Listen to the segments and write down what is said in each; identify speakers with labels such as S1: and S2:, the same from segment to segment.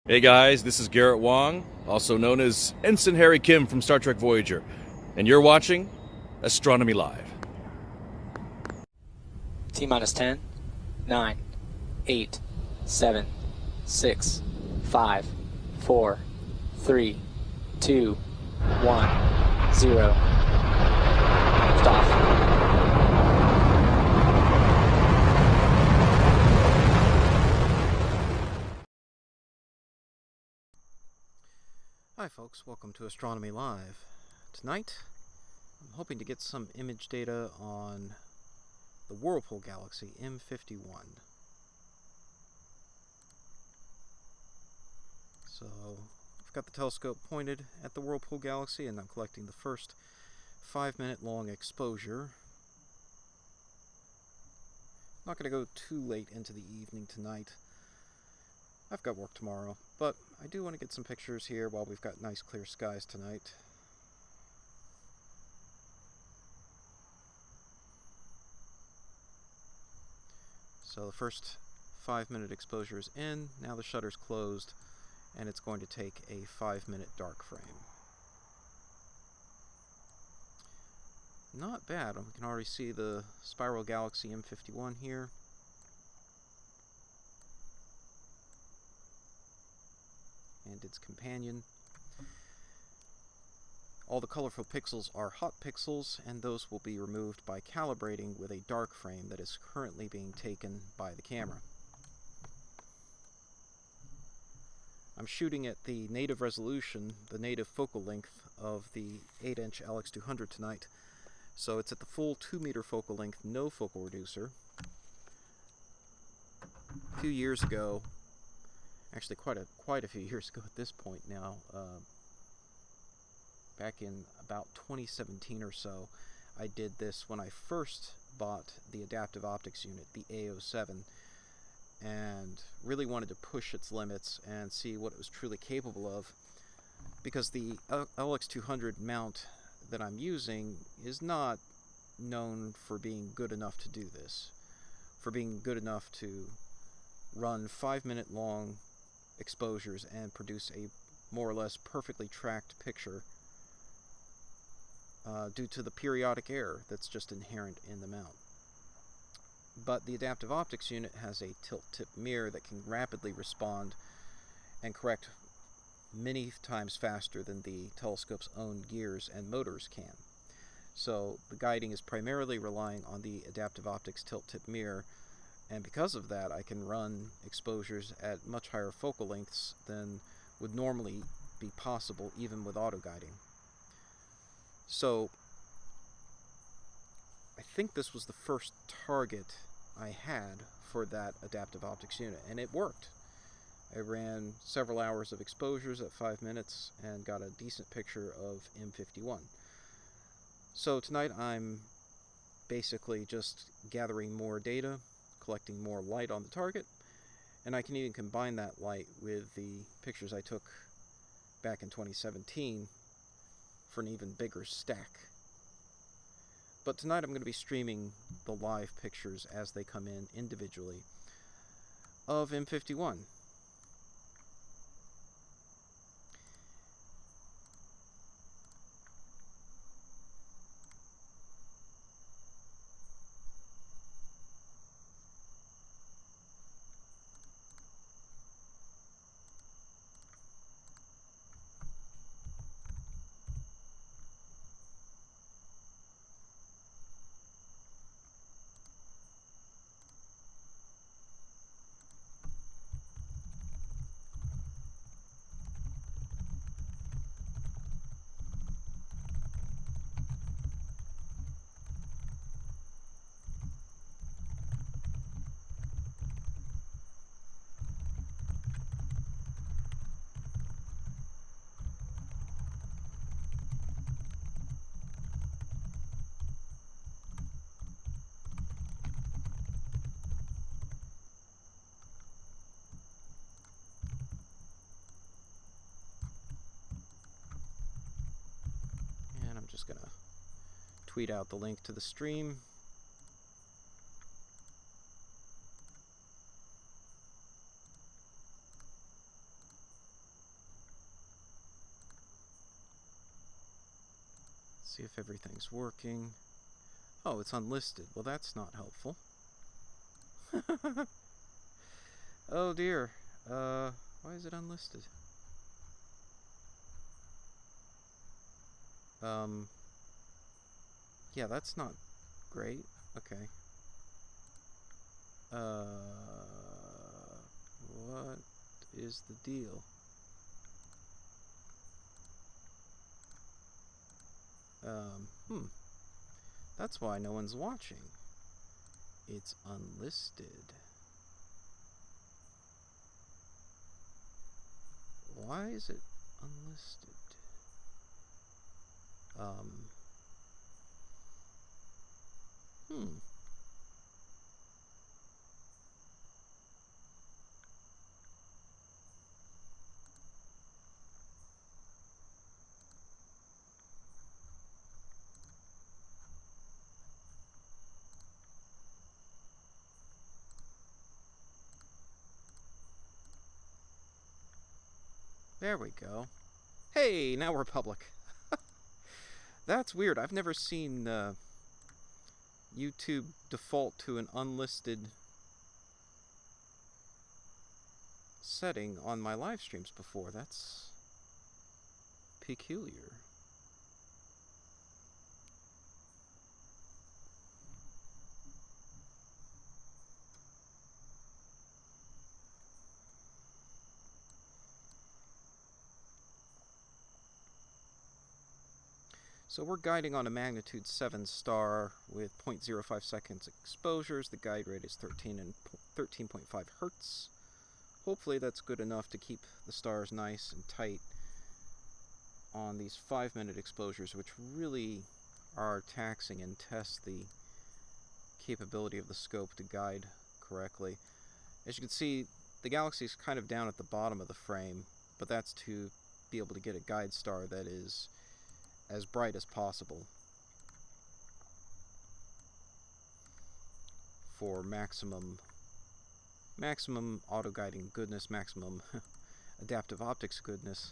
S1: Hey guys, this is Garrett Wong, also known as Ensign Harry Kim from Star Trek Voyager, and you're watching Astronomy Live.
S2: T minus 10, 9, 8, 7, 6, 5, 4, 3, 2, 1, 0. Stop.
S3: Hi folks, welcome to Astronomy Live. Tonight, I'm hoping to get some image data on the Whirlpool Galaxy M51. So, I've got the telescope pointed at the Whirlpool Galaxy and I'm collecting the first 5-minute long exposure. Not going to go too late into the evening tonight. I've got work tomorrow, but I do want to get some pictures here while we've got nice clear skies tonight. So the first 5-minute exposure is in, now the shutter's closed, and it's going to take a 5-minute dark frame. Not bad, we can already see the spiral Galaxy M51 here. And its companion. All the colorful pixels are hot pixels, and those will be removed by calibrating with a dark frame that is currently being taken by the camera. I'm shooting at the native resolution, the native focal length of the 8-inch LX200 tonight, so it's at the full 2-meter focal length, no focal reducer. A few years ago, actually quite a few years ago at this point now, back in about 2017 or so, I did this when I first bought the adaptive optics unit, the A07, and really wanted to push its limits and see what it was truly capable of, because the LX200 mount that I'm using is not known for being good enough to do this, for being good enough to run 5-minute long exposures and produce a more or less perfectly tracked picture due to the periodic error that's just inherent in the mount. But the adaptive optics unit has a tilt-tip mirror that can rapidly respond and correct many times faster than the telescope's own gears and motors can. So the guiding is primarily relying on the adaptive optics tilt-tip mirror, and because of that I can run exposures at much higher focal lengths than would normally be possible even with auto-guiding. So I think this was the first target I had for that adaptive optics unit, and it worked. I ran several hours of exposures at 5 minutes and got a decent picture of M51. So tonight I'm basically just gathering more data, collecting more light on the target, and I can even combine that light with the pictures I took back in 2017 for an even bigger stack. But tonight I'm going to be streaming the live pictures as they come in individually of M51. Just gonna tweet out the link to the stream. if everything's working. Oh, it's unlisted. Well, that's not helpful. Oh dear. Why is it unlisted? Yeah, that's not great. Okay. What is the deal? That's why no one's watching. It's unlisted. Why is it unlisted? There we go. Hey, now we're public. That's weird. I've never seen YouTube default to an unlisted setting on my live streams before. That's peculiar. So we're guiding on a magnitude 7 star with 0.05 seconds exposures. The guide rate is 13.5 hertz. Hopefully that's good enough to keep the stars nice and tight on these 5-minute exposures, which really are taxing and test the capability of the scope to guide correctly. As you can see, the Galaxy is kind of down at the bottom of the frame, but that's to be able to get a guide star that is as bright as possible for maximum auto-guiding goodness, maximum adaptive optics goodness.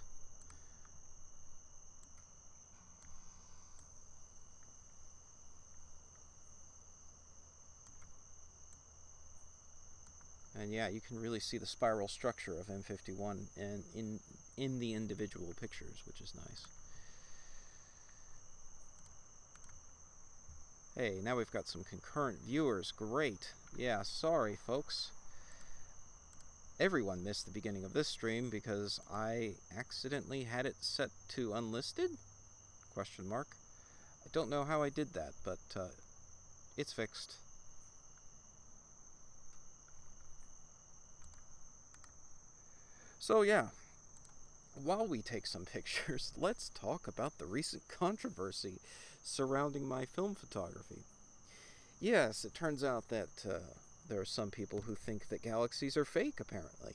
S3: And yeah, you can really see the spiral structure of M51 and in the individual pictures, which is nice. Hey, now we've got some concurrent viewers. Great. Yeah, sorry, folks. Everyone missed the beginning of this stream because I accidentally had it set to unlisted? Question mark. I don't know how I did that, but it's fixed. So yeah, while we take some pictures, let's talk about the recent controversy surrounding my film photography. Yes, it turns out that there are some people who think that galaxies are fake, apparently.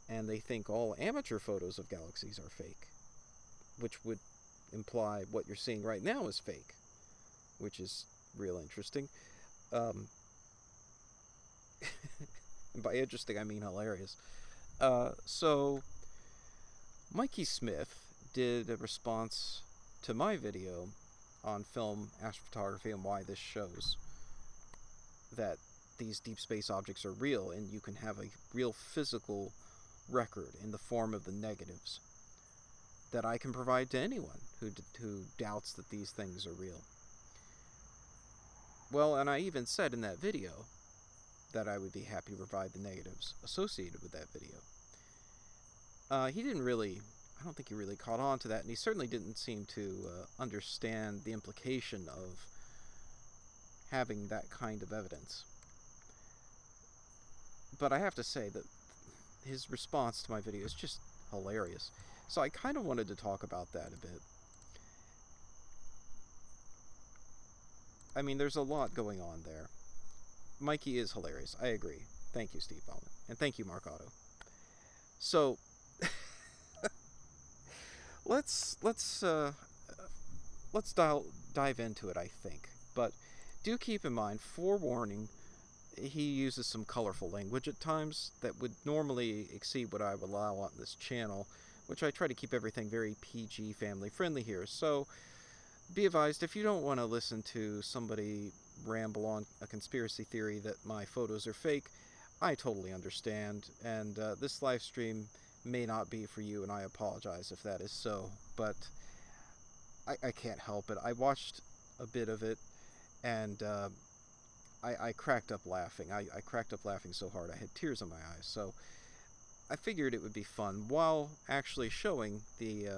S3: And they think all amateur photos of galaxies are fake. Which would imply what you're seeing right now is fake. Which is real interesting. And by interesting, I mean hilarious. So, Mikey Smith did a response to my video on film astrophotography and why this shows that these deep space objects are real and you can have a real physical record in the form of the negatives that I can provide to anyone who doubts that these things are real. Well, and I even said in that video that I would be happy to provide the negatives associated with that video. He didn't really, I don't think he really caught on to that, and he certainly didn't seem to understand the implication of having that kind of evidence. But I have to say that his response to my video is just hilarious. So I kind of wanted to talk about that a bit. I mean, there's a lot going on there. Mikey is hilarious. I agree. Thank you, Steve Ballman. And thank you, Mark Otto. So, let's dive into it, I think. But do keep in mind, forewarning, he uses some colorful language at times that would normally exceed what I would allow on this channel, which I try to keep everything very PG family friendly here. So, be advised, if you don't want to listen to somebody ramble on a conspiracy theory that my photos are fake, I totally understand, and this live stream may not be for you, and I apologize if that is so, but I can't help it. I watched a bit of it, and I cracked up laughing. I cracked up laughing so hard I had tears in my eyes, so I figured it would be fun while actually showing the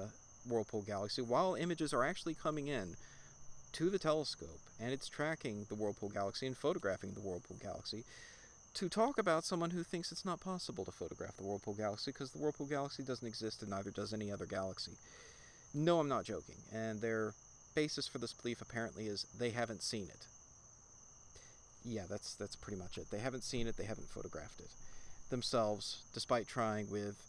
S3: Whirlpool Galaxy, while images are actually coming in to the telescope, and it's tracking the Whirlpool Galaxy and photographing the Whirlpool Galaxy, to talk about someone who thinks it's not possible to photograph the Whirlpool Galaxy because the Whirlpool Galaxy doesn't exist and neither does any other galaxy. No, I'm not joking, and their basis for this belief apparently is they haven't seen it. Yeah, that's pretty much it. They haven't seen it, they haven't photographed it themselves, despite trying with,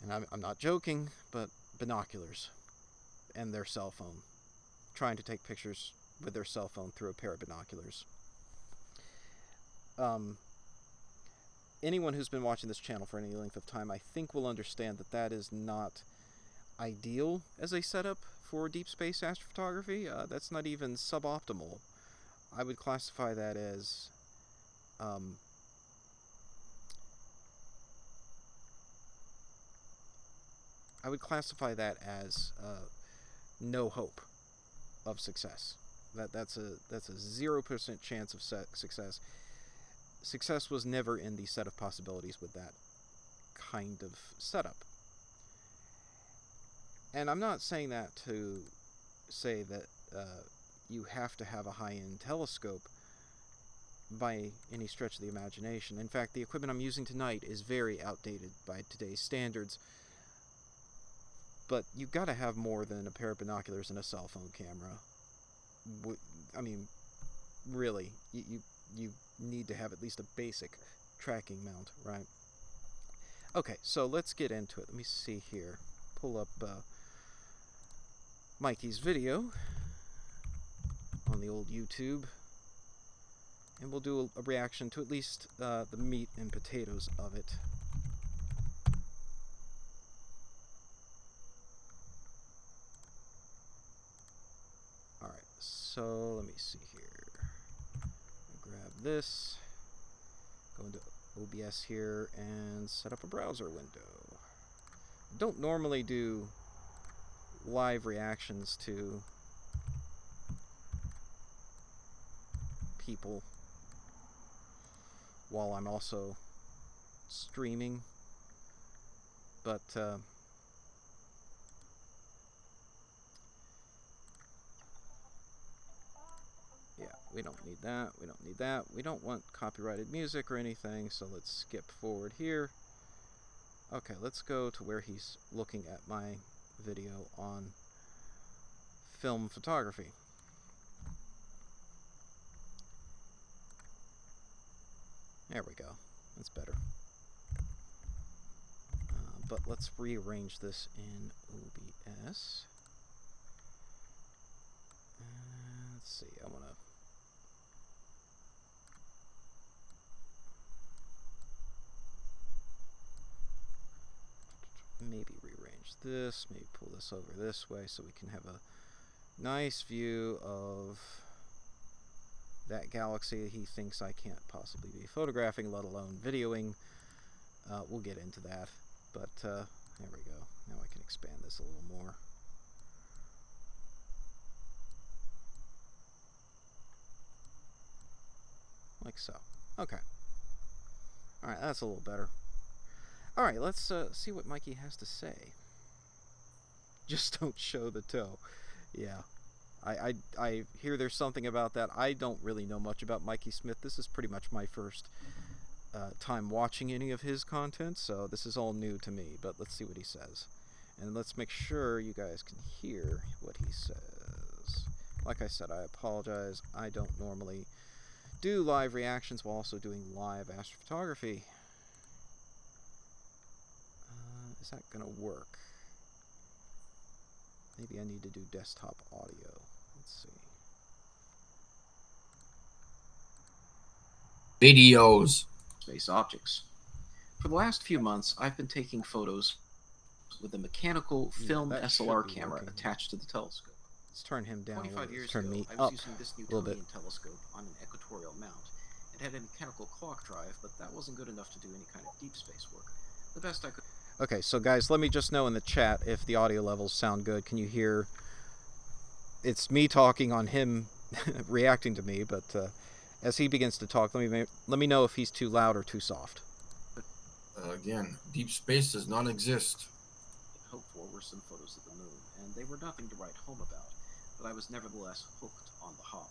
S3: and I'm not joking, but binoculars and their cell phone, trying to take pictures with their cell phone through a pair of binoculars. Anyone who's been watching this channel for any length of time, I think, will understand that that is not ideal as a setup for deep space astrophotography. That's not even suboptimal. I would classify that as no hope of success. That's a 0% chance of success. Success was never in the set of possibilities with that kind of setup. And I'm not saying that to say that you have to have a high-end telescope by any stretch of the imagination. In fact, the equipment I'm using tonight is very outdated by today's standards. But you've got to have more than a pair of binoculars and a cell phone camera. I mean, really, you need to have at least a basic tracking mount, right? Okay, so let's get into it. Let me see here. Pull up Mikey's video on the old YouTube, and we'll do a reaction to at least the meat and potatoes of it. Alright, so let me see here. Grab this, go into OBS here, and set up a browser window. I don't normally do live reactions to people while I'm also streaming, but yeah, we don't need that, we don't need that, we don't want copyrighted music or anything, so let's skip forward here. Okay, let's go to where he's looking at my video on film photography. There we go. That's better. But let's rearrange this in OBS. Let's see. I want to maybe rearrange this, maybe pull this over this way so we can have a nice view of that galaxy he thinks I can't possibly be photographing, let alone videoing. We'll get into that, but there we go. Now I can expand this a little more. Like so. Okay. Alright, that's a little better. Alright, let's see what Mikey has to say. Just don't show the toe. Yeah. I hear there's something about that. I don't really know much about Mikey Smith. This is pretty much my first time watching any of his content, so this is all new to me, but let's see what he says. And let's make sure you guys can hear what he says. Like I said, I apologize. I don't normally do live reactions while also doing live astrophotography. Is that going to work? Maybe I need to do desktop audio. Let's see.
S4: Videos.
S3: Space objects. For the last few months, I've been taking photos with a mechanical film SLR camera attached to the telescope. Let's turn him down.
S4: 25 years
S3: turn
S4: ago,
S3: me
S4: I
S3: up
S4: was using this
S3: a little bit.
S4: Newtonian telescope on an equatorial mount. It had a mechanical clock drive, but that wasn't good enough to do any kind of deep space work. The best I could...
S3: Okay, so guys, let me just know in the chat if the audio levels sound good. Can you hear? It's me talking on him reacting to me, but as he begins to talk, let me know if he's too loud or too soft.
S5: Again, deep space does not exist.
S4: hope for were some photos of the moon, and they were nothing to write home about, but I was nevertheless hooked on the hobby.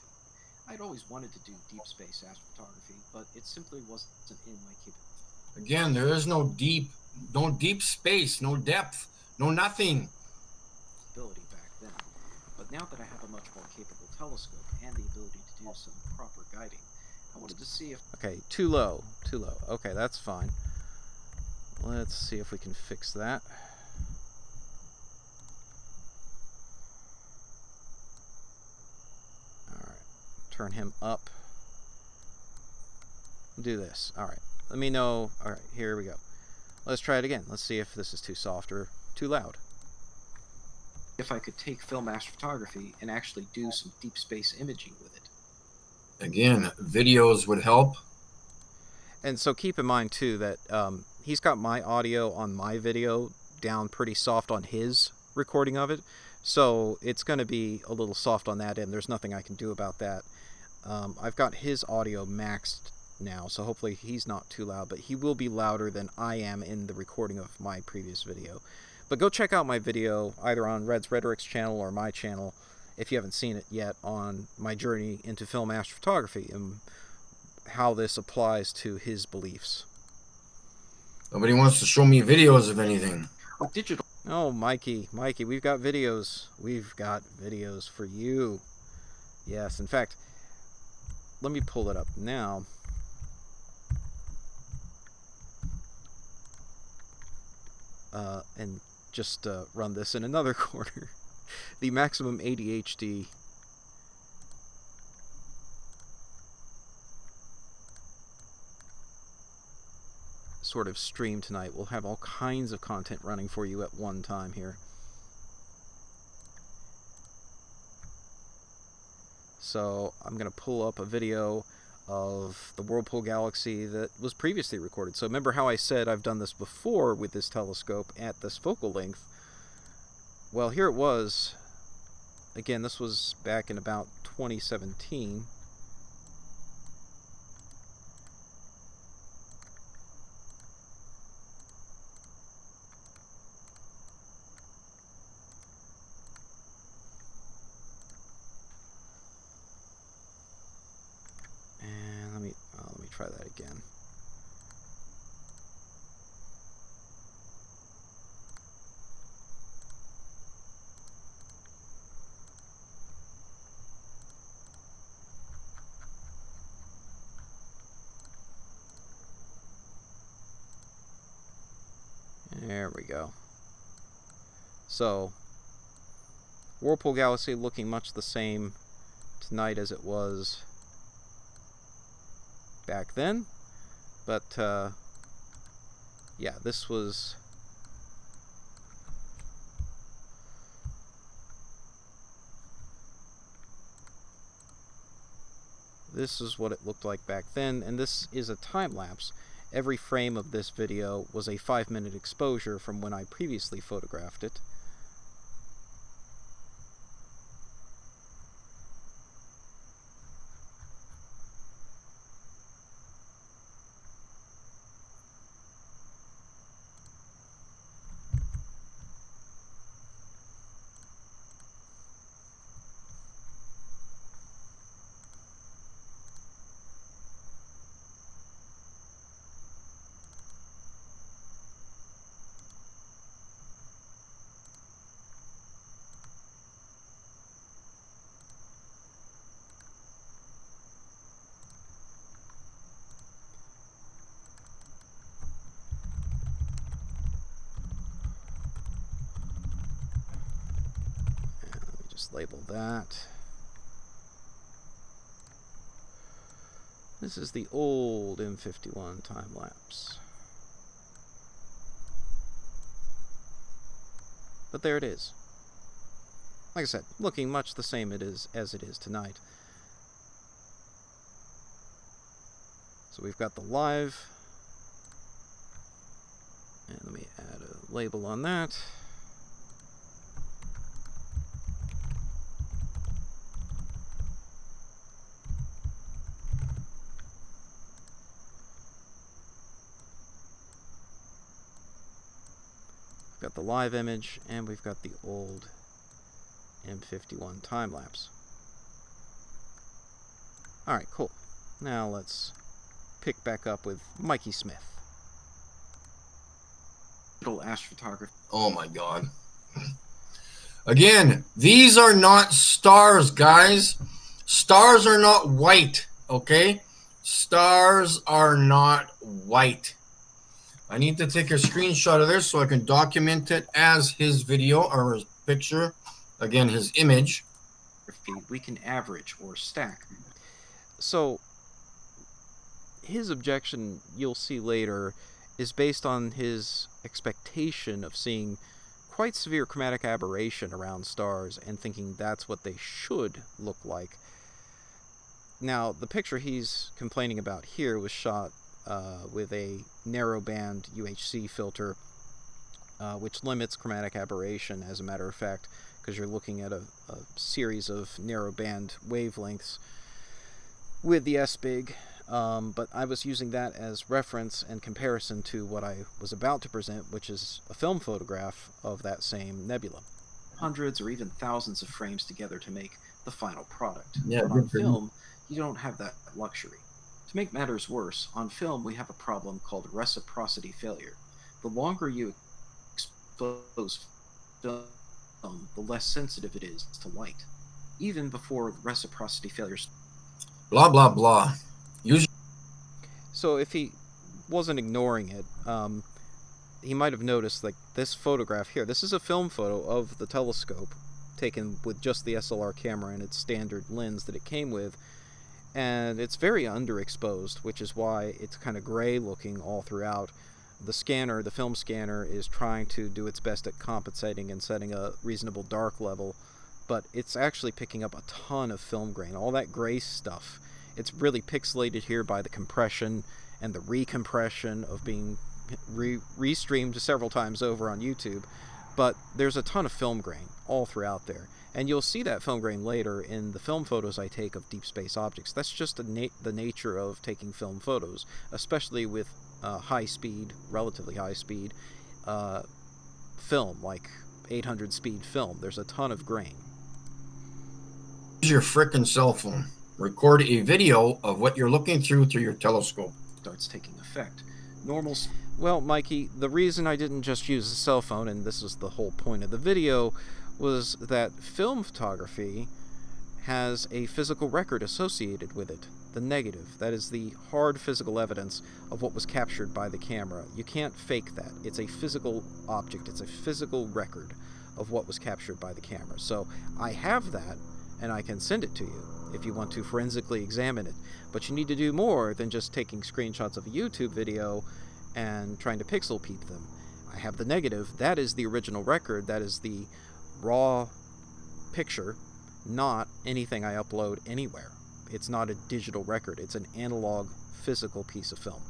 S4: I'd always wanted to do deep space astrophotography, but it simply wasn't in my capability.
S5: Again, there is no deep space, no depth, no nothing.
S4: Back then. But now that I have a much more capable telescope and the ability to do some proper guiding, I wanted to see if...
S3: Okay, too low. Okay, that's fine. Let's see if we can fix that. Alright, turn him up. Do this. Alright, let me know. Alright, here we go. Let's try it again. Let's see if this is too soft or too loud.
S4: If I could take film astrophotography and actually do some deep space imaging with it.
S5: Again, videos would help.
S3: And so keep in mind too that he's got my audio on my video down pretty soft on his recording of it, so it's going to be a little soft on that end. There's nothing I can do about that. I've got his audio maxed now, so hopefully he's not too loud, but he will be louder than I am in the recording of my previous video. But go check out my video either on Red's Rhetoric's channel or my channel if you haven't seen it yet, on my journey into film astrophotography and how this applies to his beliefs.
S5: Nobody wants to show me videos of anything.
S4: Oh, digital.
S3: Oh, Mikey, we've got videos. We've got videos for you. Yes, in fact, let me pull it up now. And just run this in another corner. The maximum ADHD sort of stream tonight. We'll have all kinds of content running for you at one time here. So I'm going to pull up a video of the Whirlpool Galaxy that was previously recorded. So remember how I said I've done this before with this telescope at this focal length? Well, here it was. Again, this was back in about 2017. Let me try that again. There we go. So, Whirlpool Galaxy looking much the same tonight as it was back then, but yeah, this was what it looked like back then, and this is a time lapse. Every frame of this video was a 5-minute exposure from when I previously photographed it. Just label that. This is the old M51 time lapse. But there it is. like I said, looking much the same as it is tonight. So we've got the live, and let me add a label on that. We've got the live image, and we've got the old M51 time-lapse. Alright, cool. Now let's pick back up with Mikey Smith.
S4: Digital astrophotography.
S5: Oh my God. Again, these are not stars, guys. Stars are not white, okay? Stars are not white. I need to take a screenshot of this so I can document it as his video or his picture. Again, his image.
S4: We can average or stack.
S3: So, his objection, you'll see later, is based on his expectation of seeing quite severe chromatic aberration around stars and thinking that's what they should look like. Now, the picture he's complaining about here was shot with a narrowband UHC filter, which limits chromatic aberration, as a matter of fact, because you're looking at a series of narrowband wavelengths with the SBIG. But I was using that as reference and comparison to what I was about to present, which is a film photograph of that same nebula.
S4: Hundreds or even thousands of frames together to make the final product.
S5: Yeah,
S4: but on
S5: good for you.
S4: film, you don't have that luxury. To make matters worse, on film we have a problem called reciprocity failure. The longer you expose film, the less sensitive it is to light. Even before reciprocity failures.
S5: Blah, blah, blah.
S3: So if he wasn't ignoring it, he might have noticed, like, this photograph here. This is a film photo of the telescope taken with just the SLR camera and its standard lens that it came with. And it's very underexposed, which is why it's kind of gray looking all throughout. The scanner, the film scanner, is trying to do its best at compensating and setting a reasonable dark level, but it's actually picking up a ton of film grain. All that gray stuff, it's really pixelated here by the compression and the recompression of being restreamed several times over on YouTube, but there's a ton of film grain all throughout there. And you'll see that film grain later in the film photos I take of deep space objects. That's just the nature of taking film photos, especially with high speed, relatively high speed film, like 800 speed film. There's a ton of grain.
S5: Use your frickin' cell phone. Record a video of what you're looking through your telescope.
S4: Starts taking effect. Normal.
S3: Well, Mikey, the reason I didn't just use a cell phone, and this is the whole point of the video, was that film photography has a physical record associated with it. The negative. That is the hard physical evidence of what was captured by the camera. You can't fake that. It's a physical object. It's a physical record of what was captured by the camera. So I have that, and I can send it to you if you want to forensically examine it. But you need to do more than just taking screenshots of a YouTube video and trying to pixel peep them. I have the negative. That is the original record. That is the raw picture, not anything I upload anywhere. It's not a digital record. It's an analog, physical piece of film.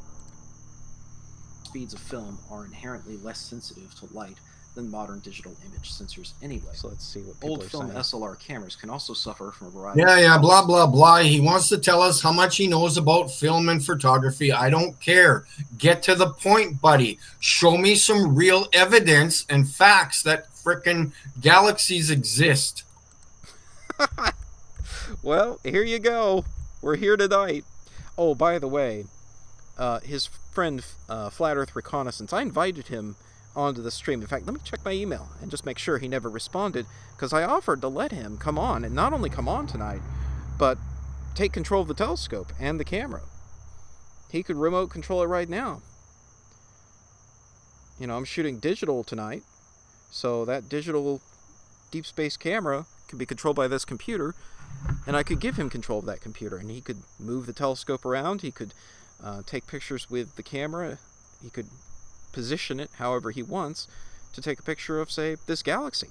S4: Speeds of film are inherently less sensitive to light than modern digital image sensors anyway.
S3: So let's see what people
S4: Old
S3: are
S4: film
S3: saying.
S4: SLR cameras can also suffer from a variety
S5: Yeah, blah, blah, blah. He wants to tell us how much he knows about film and photography. I don't care. Get to the point, buddy. Show me some real evidence and facts that frickin' galaxies exist.
S3: Well, here you go. We're here tonight. Oh, by the way, his friend Flat Earth Reconnaissance, I invited him onto the stream. In fact, let me check my email and just make sure he never responded, because I offered to let him come on, and not only come on tonight, but take control of the telescope and the camera. He could remote control it right now. You know, I'm shooting digital tonight, so that digital deep space camera can be controlled by this computer, and I could give him control of that computer, and he could move the telescope around, he could take pictures with the camera, he could position it however he wants to take a picture of, say, this galaxy.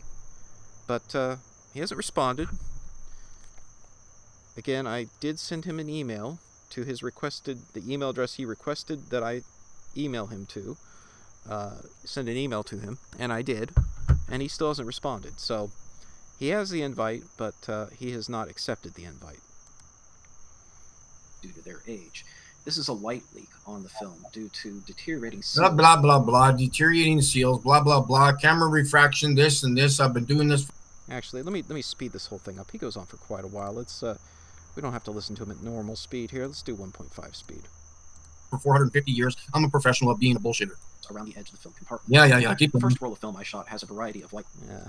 S3: But He hasn't responded. Again, I did send him an email to his the email address he requested that I email him to. Send an email to him, and I did, and he still hasn't responded. So he has the invite, but he has not accepted the invite.
S4: Due to their age. This is a light leak on the film due to deteriorating
S5: Blah,
S4: seals.
S5: blah, blah, blah. Deteriorating seals, blah, blah, blah. Camera refraction, this and this. I've been doing this.
S3: Actually, let me speed this whole thing up. He goes on for quite a while. We don't have to listen to him at normal speed here. Let's do 1.5 speed.
S5: For 450 years, I'm a professional at being a bullshitter.
S4: Around the edge of the film compartment.
S5: Yeah. Keep
S4: The
S5: going.
S4: first roll of film I shot has a variety of light.
S3: Yeah.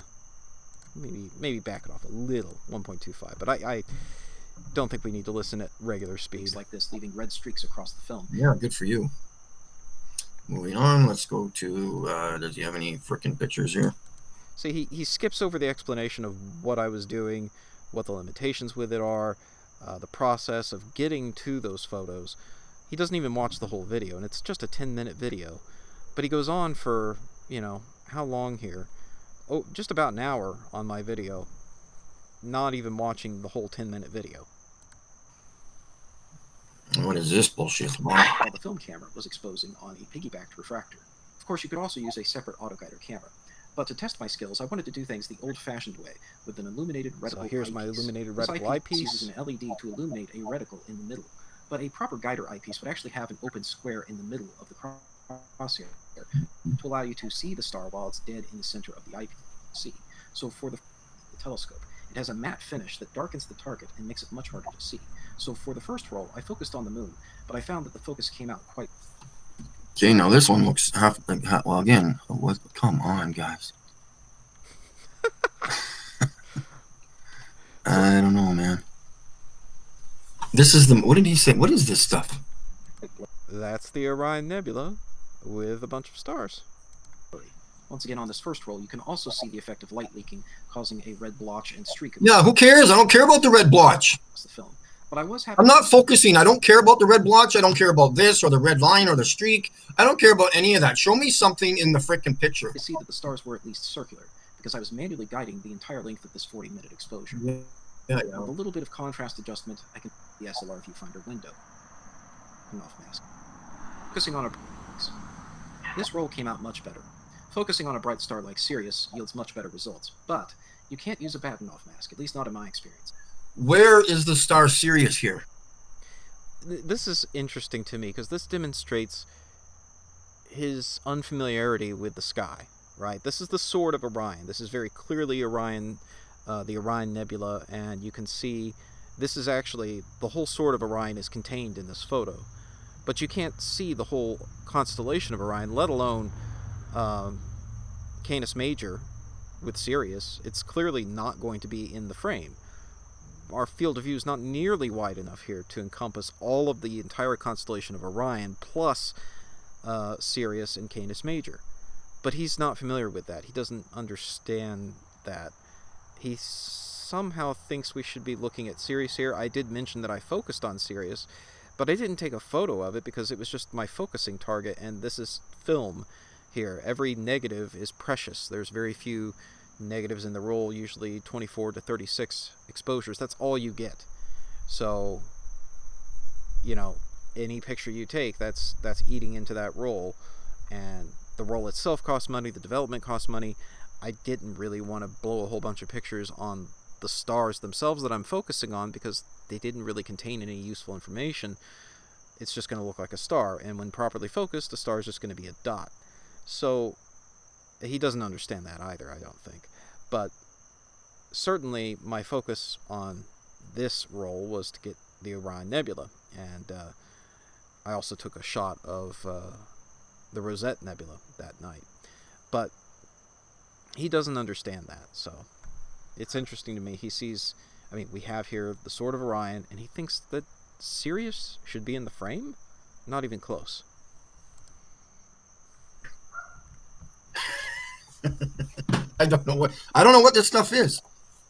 S3: Maybe back it off a little, 1.25. But I don't think we need to listen at regular speed.
S4: Like this, leaving red streaks across the film.
S5: Yeah, good for you. Moving on, let's go to, does he have any freaking pictures here?
S3: See, he skips over the explanation of what I was doing, what the limitations with it are, the process of getting to those photos. He doesn't even watch the whole video, and it's just a 10-minute video. But he goes on for, how long here? Oh, just about an hour on my video, not even watching the whole 10-minute video.
S5: What is this bullshit?
S4: While the film camera was exposing on a piggybacked refractor. Of course, you could also use a separate autoguider camera. But to test my skills, I wanted to do things the old-fashioned way, with an illuminated reticle
S3: So here's my
S4: eyepiece.
S3: illuminated
S4: This
S3: reticle eyepiece.
S4: uses an LED to illuminate a reticle in the middle. But a proper guider eyepiece would actually have an open square in the middle of the crosshair to allow you to see the star while it's dead in the center of the eyepiece. So for the telescope, it has a matte finish that darkens the target and makes it much harder to see. So for the first roll, I focused on the moon, but I found that the focus came out quite...
S5: Okay, now this one looks well, again, come on, guys. I don't know, man. This is what did he say? What is this stuff?
S3: That's the Orion Nebula with a bunch of stars.
S4: Once again, on this first roll, you can also see the effect of light leaking, causing a red blotch and streak
S5: Yeah, who cares? I don't care about the red blotch.
S4: across the film. But I was happy...
S5: I'm not focusing. I don't care about the red blotch. I don't care about this or the red line or the streak. I don't care about any of that. Show me something in the freaking picture.
S4: to see that the stars were at least circular, because I was manually guiding the entire length of this 40-minute exposure.
S5: Yeah.
S4: With a little bit of contrast adjustment, I can see the SLR viewfinder window. Turn off mask. Focusing on a... This roll came out much better. Focusing on a bright star like Sirius yields much better results, but you can't use a batten-off mask, at least not in my experience.
S5: Where is the star Sirius here?
S3: This is interesting to me because this demonstrates his unfamiliarity with the sky, right? This is the sword of Orion. This is very clearly Orion, the Orion Nebula, and you can see this is actually, the whole sword of Orion is contained in this photo. But you can't see the whole constellation of Orion, let alone Canis Major with Sirius. It's clearly not going to be in the frame. Our field of view is not nearly wide enough here to encompass all of the entire constellation of Orion, plus Sirius and Canis Major. But he's not familiar with that. He doesn't understand that. He somehow thinks we should be looking at Sirius here. I did mention that I focused on Sirius, but I didn't take a photo of it because it was just my focusing target, and this is film here. Every negative is precious. There's very few negatives in the roll, usually 24 to 36 exposures. That's all you get. So, any picture you take, that's eating into that roll, and the roll itself costs money, the development costs money. I didn't really want to blow a whole bunch of pictures on the stars themselves that I'm focusing on because they didn't really contain any useful information. It's just going to look like a star, and when properly focused, the star is just going to be a dot. So he doesn't understand that either, I don't think. But certainly my focus on this roll was to get the Orion Nebula, and I also took a shot of the Rosette Nebula that night. But he doesn't understand that, so it's interesting to me. He sees, we have here the Sword of Orion, and he thinks that Sirius should be in the frame? Not even close.
S5: I don't know what this stuff is.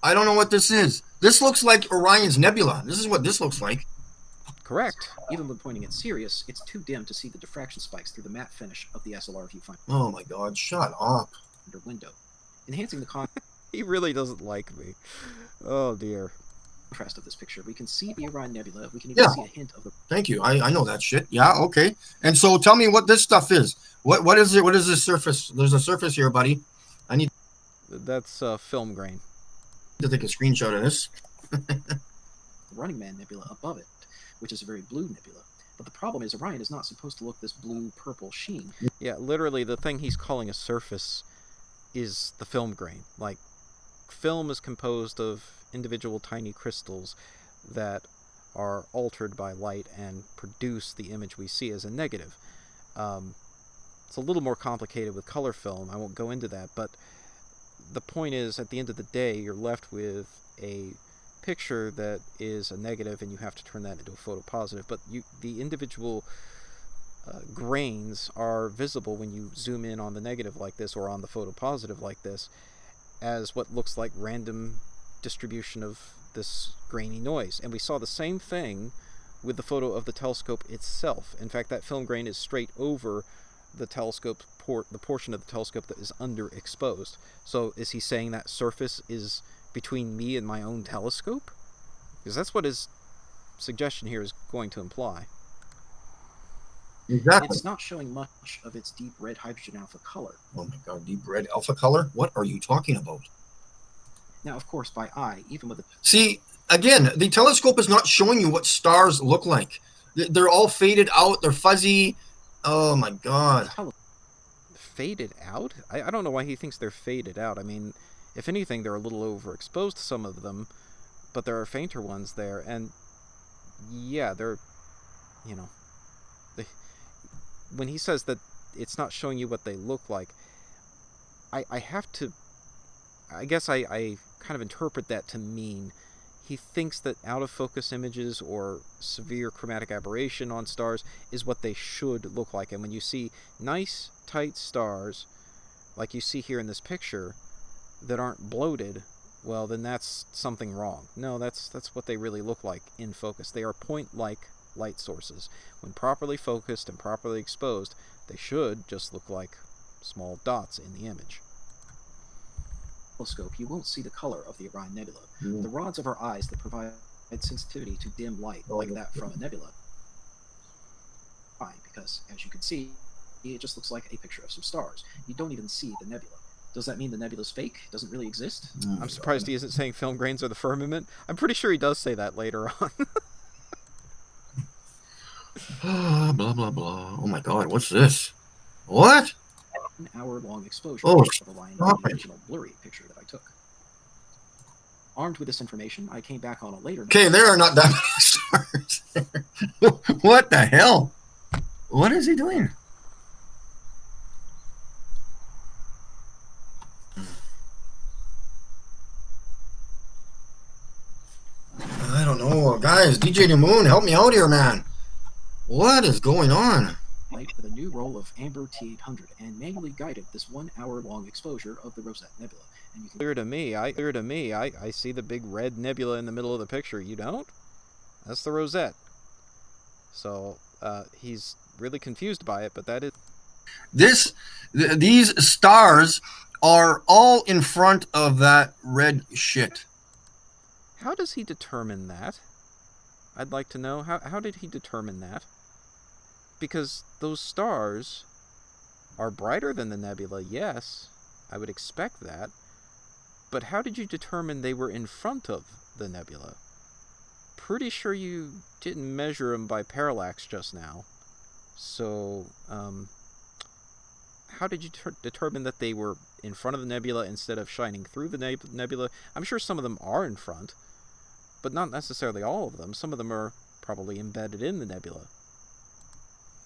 S5: I don't know what this is. This looks like Orion's Nebula. This is what this looks like.
S3: Correct.
S4: Even when pointing at Sirius, it's too dim to see the diffraction spikes through the matte finish of the SLR viewfinder
S5: Oh my God! Shut up.
S4: window. Enhancing the
S3: He really doesn't like me. Oh dear.
S4: Contrast of this picture, we can see the Orion Nebula. We can even
S5: Yeah.
S4: see a hint of the
S5: Thank you. I know that shit. Yeah, okay. And so tell me what this stuff is. What is it? What is this surface? There's a surface here, buddy. I need
S3: That's film grain.
S5: to take a screenshot of this.
S4: Running Man Nebula above it, which is a very blue nebula. But the problem is Orion is not supposed to look this blue-purple sheen.
S3: Yeah, literally the thing he's calling a surface is the film grain. Like, film is composed of individual tiny crystals that are altered by light and produce the image we see as a negative. It's a little more complicated with color film. I won't go into that, but the point is, at the end of the day, you're left with a picture that is a negative, and you have to turn that into a photopositive. But the individual grains are visible when you zoom in on the negative like this, or on the photopositive like this, as what looks like random distribution of this grainy noise. And we saw the same thing with the photo of the telescope itself. In fact, that film grain is straight over the telescope the portion of the telescope that is underexposed. So is he saying that surface is between me and my own telescope? Because that's what his suggestion here is going to imply.
S5: Exactly.
S4: It's not showing much of its deep red hydrogen alpha color.
S5: Oh my god, deep red alpha color? What are you talking about?
S4: Now, of course, by eye, even with the
S5: See, again, the telescope is not showing you what stars look like. They're all faded out. They're fuzzy. Oh my god.
S3: Faded out? I don't know why he thinks they're faded out. I mean, if anything, they're a little overexposed, some of them, but there are fainter ones there, and yeah, they're, you know, when he says that it's not showing you what they look like, I have to, I guess I kind of interpret that to mean he thinks that out-of-focus images or severe chromatic aberration on stars is what they should look like. And when you see nice, tight stars, like you see here in this picture, that aren't bloated, well, then that's something wrong. No, that's what they really look like in focus. They are point-like light sources. When properly focused and properly exposed, they should just look like small dots in the image.
S4: telescope, you won't see the color of the Orion Nebula. The rods of our eyes that provide sensitivity to dim light, like that from a nebula, fine, because as you can see, it just looks like a picture of some stars. You don't even see the nebula. Does that mean the nebula's fake? Doesn't really exist?
S3: I'm surprised he isn't saying film grains are the firmament. I'm pretty sure he does say that later on.
S5: Blah, blah, blah. Oh my god, what's this? What?
S4: An hour-long exposure
S5: Oh,
S4: of Orion in the original blurry picture that I took. Armed with this information, I came back on a later...
S5: Okay, there are not that many stars there. What the hell? What is he doing? I don't know. Guys, DJ the Moon, help me out here, man. What is going on?
S4: With a new roll of Amber T800 and manually guided this 1 hour-long exposure of the Rosette Nebula. And you can
S3: Clear to me, I see the big red nebula in the middle of the picture. You don't? That's the Rosette. So, he's really confused by it, but that is...
S5: These stars are all in front of that red shit.
S3: How does he determine that? I'd like to know. How did he determine that? Because those stars are brighter than the nebula, yes. I would expect that. But how did you determine they were in front of the nebula? Pretty sure you didn't measure them by parallax just now. So, how did you determine that they were in front of the nebula instead of shining through the nebula? I'm sure some of them are in front, but not necessarily all of them. Some of them are probably embedded in the nebula.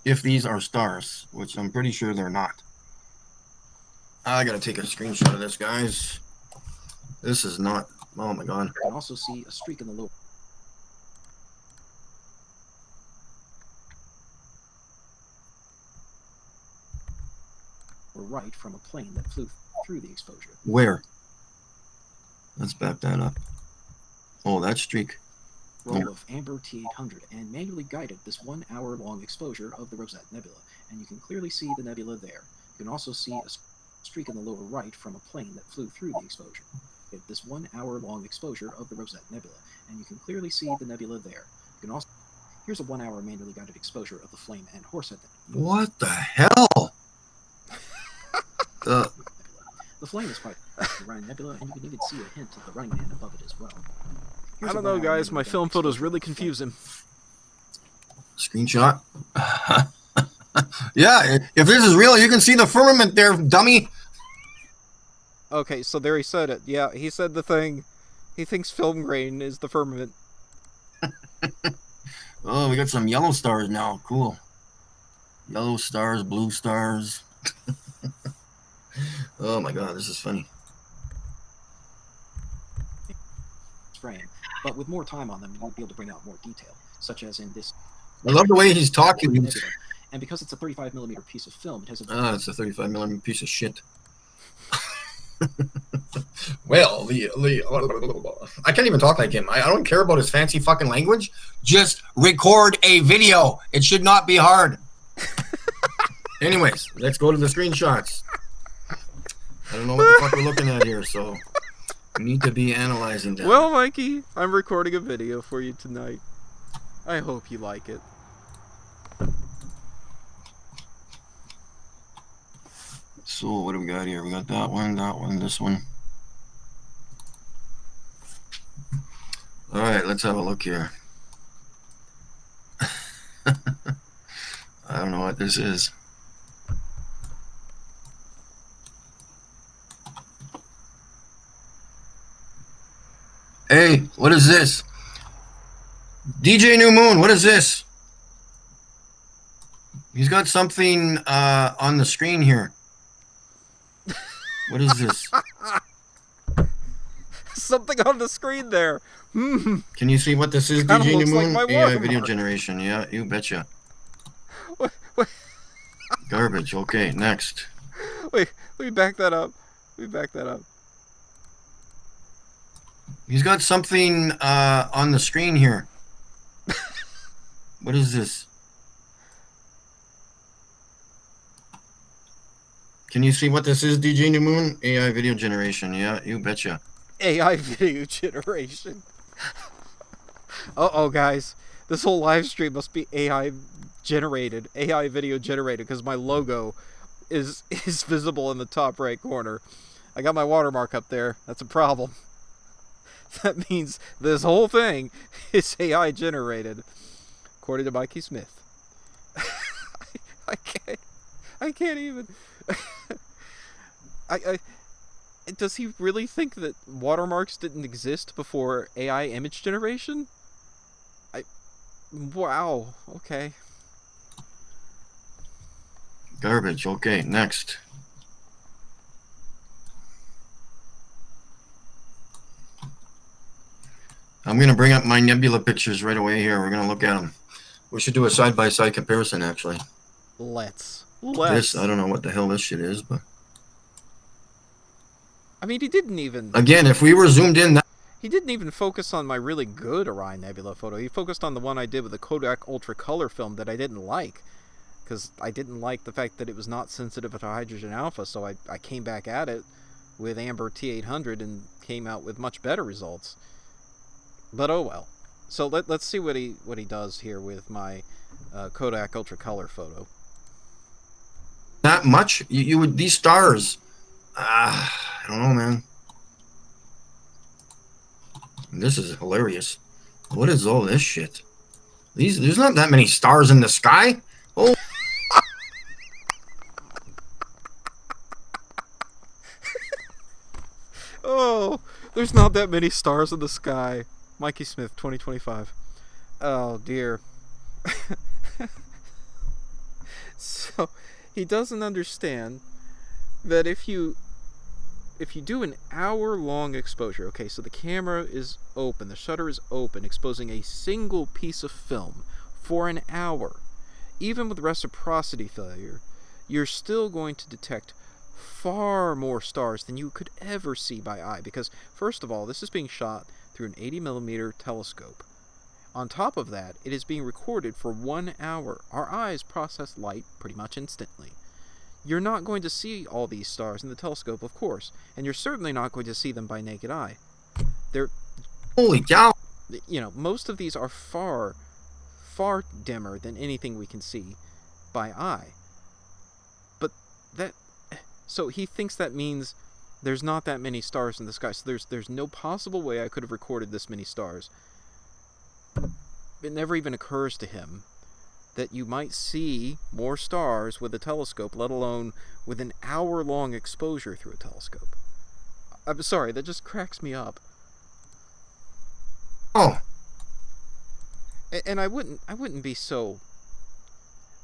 S5: If these are stars, which I'm pretty sure they're not. I gotta take a screenshot of this, guys. This is not... Oh my god.
S4: can also see a streak in the lower right from a plane that flew through the exposure.
S5: Where? Let's back that up. Oh, that streak.
S4: Roll of Amber T800 and manually guided this 1 hour-long exposure of the Rosette Nebula, and you can clearly see the nebula there. You can also see a streak in the lower right from a plane that flew through the exposure. this 1 hour long exposure of the Rosette Nebula, and you can clearly see the nebula there. You can also here's a 1 hour manually guided exposure of the Flame and Horsehead Nebula.
S5: What the hell?
S4: The Flame is quite the Orion Nebula, and you can even see a hint of the Running Man above it as well.
S3: I don't know, guys. My film photos really confuse him.
S5: Screenshot. Yeah, if this is real, you can see the firmament there, dummy.
S3: Okay, so there he said it. Yeah, he said the thing. He thinks film grain is the firmament.
S5: Oh, we got some yellow stars now. Cool. Yellow stars, blue stars. Oh my god, this is funny.
S4: Frame, but with more time on them, you'll be able to bring out more detail, such as in this.
S5: I love the way he's talking.
S4: And because it's a 35mm piece of film, it has a.
S5: It's a 35mm piece of shit. Well, I can't even talk like him. I don't care about his fancy fucking language. Just record a video. It should not be hard. Anyways, let's go to the screenshots. I don't know what the fuck we're looking at here, so we need to be analyzing them.
S3: Well, Mikey, I'm recording a video for you tonight. I hope you like it.
S5: So what do we got here? We got that one, this one. All right, let's have a look here. I don't know what this is. Hey, what is this? DJ New Moon, what is this? He's got something on the screen here. What is this?
S3: Something on the screen there.
S5: Can you see what this is,
S3: Kinda
S5: DJ New
S3: looks like
S5: Moon?
S3: my
S5: AI
S3: watermark.
S5: video generation. Yeah, you betcha.
S3: Wait,
S5: Garbage. Okay, next.
S3: let me back that up.
S5: He's got something on the screen here. What is this? Can you see what this is, DJ New Moon? AI video generation. Yeah, you betcha.
S3: AI video generation. Uh-oh, guys. This whole live stream must be AI generated. AI video generated, because my logo is visible in the top right corner. I got my watermark up there. That's a problem. That means this whole thing is AI generated, according to Mikey Smith. I can't even. Does he really think that watermarks didn't exist before AI image generation? Wow. Okay.
S5: Garbage. Okay, next. I'm going to bring up my nebula pictures right away here. We're going to look at them. We should do a side-by-side comparison, actually.
S3: Let's.
S5: This, I don't know what the hell this shit is, but...
S3: I mean, he didn't even...
S5: Again, if we were zoomed in...
S3: He didn't even focus on my really good Orion Nebula photo. He focused on the one I did with the Kodak Ultra Color film that I didn't like. Because I didn't like the fact that it was not sensitive to hydrogen alpha, so I came back at it with Amber T800 and came out with much better results. But oh well. So let's see what he does here with my Kodak Ultra Color photo.
S5: Not much. You would... These stars... I don't know, man. This is hilarious. What is all this shit? There's not that many stars in the sky. Oh.
S3: Oh, there's not that many stars in the sky. Mikey Smith, 2025. Oh dear. So he doesn't understand that if you do an hour-long exposure, okay, so the camera is open, the shutter is open, exposing a single piece of film for an hour, even with reciprocity failure, you're still going to detect far more stars than you could ever see by eye, because, first of all, this is being shot through an 80mm telescope. On top of that, it is being recorded for 1 hour. Our eyes process light pretty much instantly. you're not going to see all these stars in the telescope, of course, and you're certainly not going to see them by naked eye. They're,
S5: Holy cow!
S3: you know, most of these are far, far dimmer than anything we can see by eye. But so he thinks that means there's not that many stars in the sky. So there's no possible way I could have recorded this many stars. It never even occurs to him that you might see more stars with a telescope, let alone with an hour-long exposure through a telescope. I'm sorry, that just cracks me up.
S5: Oh,
S3: And I wouldn't be so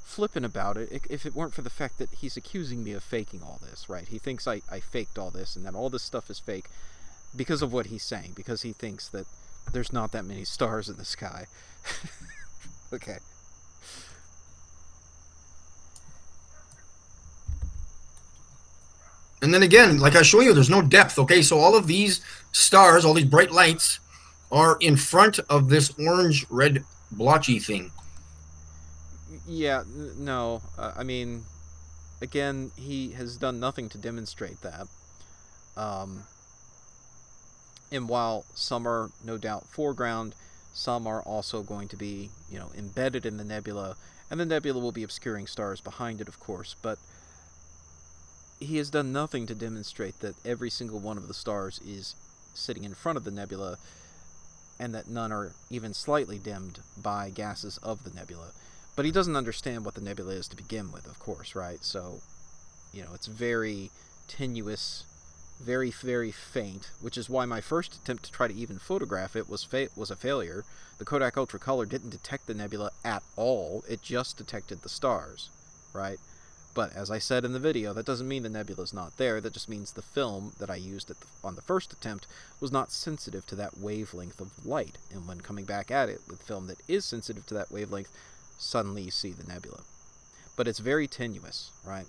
S3: flippant about it if it weren't for the fact that he's accusing me of faking all this, right? He thinks I faked all this and that all this stuff is fake because of what he's saying, because he thinks that there's not that many stars in the sky. Okay.
S5: and then again, like I show you, there's no depth. Okay, so all of these stars, all these bright lights, are in front of this orange-red blotchy thing.
S3: Yeah, no. I mean, again, he has done nothing to demonstrate that. And while some are no doubt foreground, some are also going to be, you know, embedded in the nebula, and the nebula will be obscuring stars behind it, of course, but he has done nothing to demonstrate that every single one of the stars is sitting in front of the nebula, and that none are even slightly dimmed by gases of the nebula. But he doesn't understand what the nebula is to begin with, of course, right? So, you know, it's very tenuous, very, very faint, which is why my first attempt to try to even photograph it was a failure. The Kodak Ultra Color didn't detect the nebula at all. It just detected the stars, right? But as I said in the video, that doesn't mean the nebula's not there. That just means the film that I used on the first attempt was not sensitive to that wavelength of light. And when coming back at it with film that is sensitive to that wavelength, suddenly you see the nebula. But it's very tenuous, right?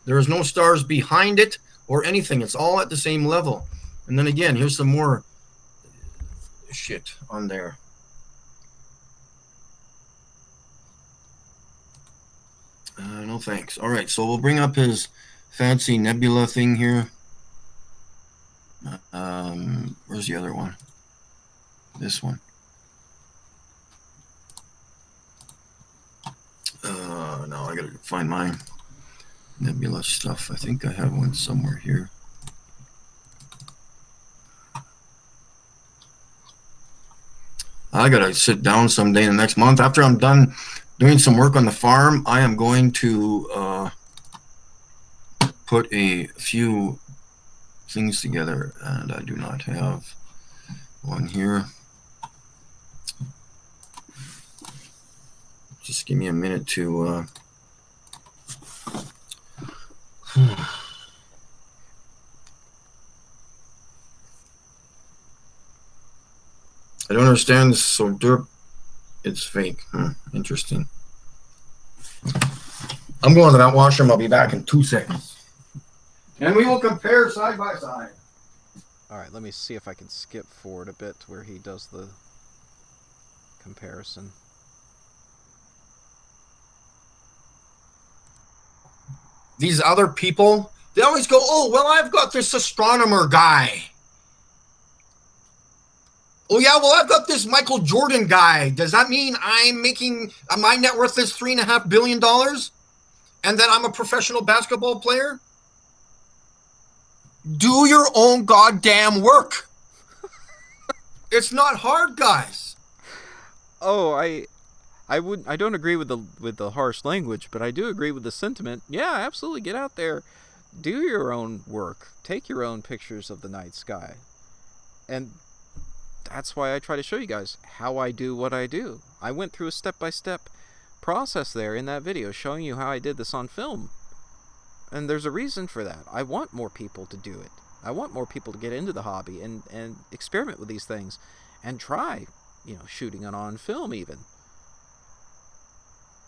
S5: There is no stars behind it or anything. It's all at the same level. And then again, here's some more shit on there. No thanks. All right, so we'll bring up his fancy nebula thing here. Where's the other one? This one. No, I gotta find my nebula stuff. I think I have one somewhere here. I gotta sit down someday in the next month. After I'm done doing some work on the farm, I am going to put a few things together, and I do not have one here. Just give me a minute to I don't understand this. So derp, it's fake. Interesting. I'm going to that washroom. I'll be back in 2 seconds. And we will compare side by side.
S3: Alright, let me see if I can skip forward a bit to where he does the comparison.
S5: These other people, they always go, oh, well, I've got this astronomer guy. Oh, yeah, well, I've got this Michael Jordan guy. Does that mean I'm making, my net worth is $3.5 billion? And that I'm a professional basketball player? Do your own goddamn work. It's not hard, guys.
S3: Oh, I don't agree with the harsh language, but I do agree with the sentiment. Yeah, absolutely, get out there. Do your own work. Take your own pictures of the night sky. And that's why I try to show you guys how I do what I do. I went through a step-by-step process there in that video showing you how I did this on film. And there's a reason for that. I want more people to do it. I want more people to get into the hobby and experiment with these things and try, you know, shooting it on film even.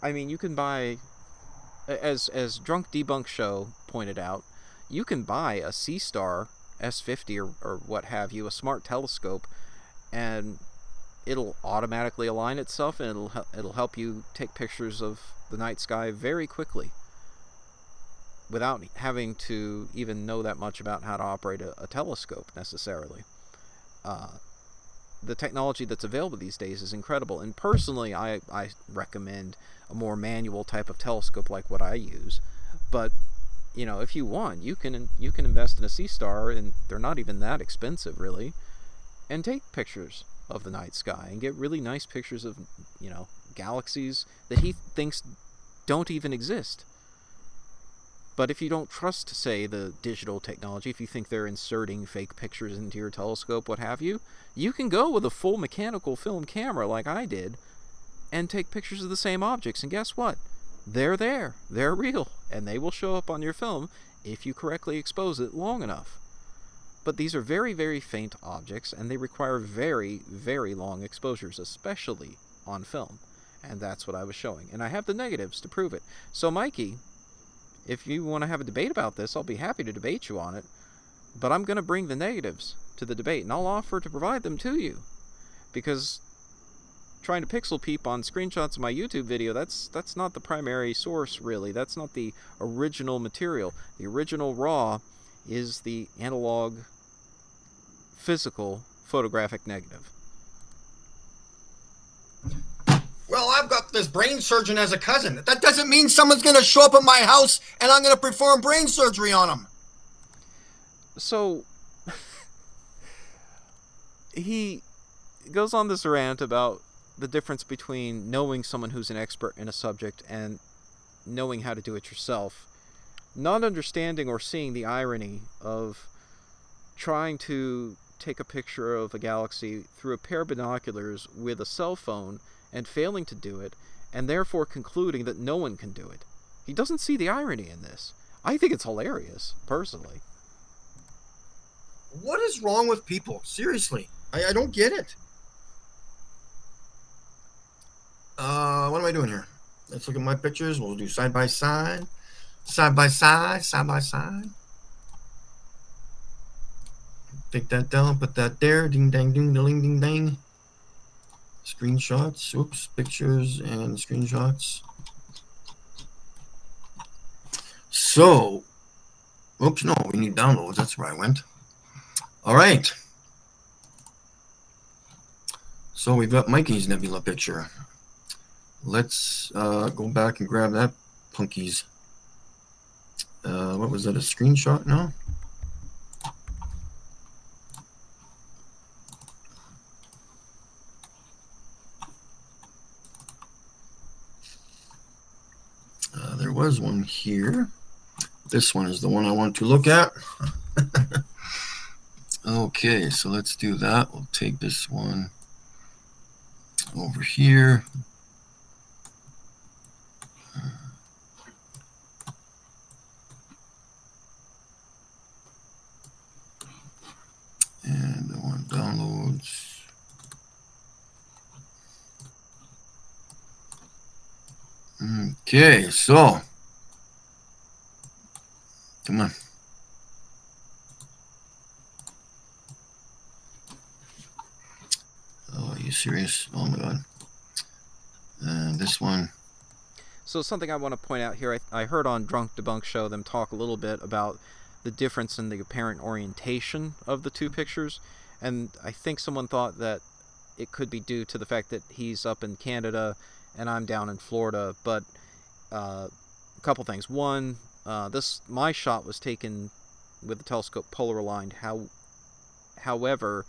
S3: I mean, you can buy, as Drunk Debunk Show pointed out, you can buy a C-Star S50 or what have you, a smart telescope, and it'll automatically align itself, and it'll help you take pictures of the night sky very quickly without having to even know that much about how to operate a telescope necessarily. The technology that's available these days is incredible, and personally I recommend a more manual type of telescope like what I use. But if you want, you can invest in a sea star, and they're not even that expensive really, and take pictures of the night sky and get really nice pictures of galaxies that he thinks don't even exist. But if you don't trust, say, the digital technology, if you think they're inserting fake pictures into your telescope, what have you, you can go with a full mechanical film camera like I did and take pictures of the same objects, and guess what? They're there. They're real, and they will show up on your film if you correctly expose it long enough. But these are very, very faint objects, and they require very, very long exposures, especially on film. And that's what I was showing. And I have the negatives to prove it. So, Mikey, if you want to have a debate about this, I'll be happy to debate you on it. But I'm going to bring the negatives to the debate, and I'll offer to provide them to you. Because trying to pixel peep on screenshots of my YouTube video, that's not the primary source, really. That's not the original material. The original raw is the analog, physical, photographic negative.
S5: Well, I've got this brain surgeon as a cousin. That doesn't mean someone's going to show up at my house and I'm going to perform brain surgery on him.
S3: So, he goes on this rant about the difference between knowing someone who's an expert in a subject and knowing how to do it yourself. Not understanding or seeing the irony of trying to take a picture of a galaxy through a pair of binoculars with a cell phone and failing to do it, and therefore concluding that no one can do it. He doesn't see the irony in this. I think it's hilarious, personally.
S5: What is wrong with people? Seriously. I don't get it. What am I doing here? Let's look at my pictures. We'll do side by side. Side by side. Side by side. Take that down. Put that there. Ding, dang, ding, ding, ding, dang. Screenshots. Oops. Pictures and screenshots. So, oops, no, we need downloads. That's where I went. All right. So we've got Mikey's nebula picture. Let's go back and grab that punky's. What was that, a screenshot now? There was one here. This one is the one I want to look at. Okay, so let's do that. We'll take this one over here. And I want downloads. Okay, so come on. Oh, are you serious? Oh my god. And this one.
S3: So something I want to point out here, I heard on Drunk Debunk Show them talk a little bit about the difference in the apparent orientation of the two pictures, and I think someone thought that it could be due to the fact that he's up in Canada and I'm down in Florida. But a couple things. One, my shot was taken with the telescope polar aligned. However,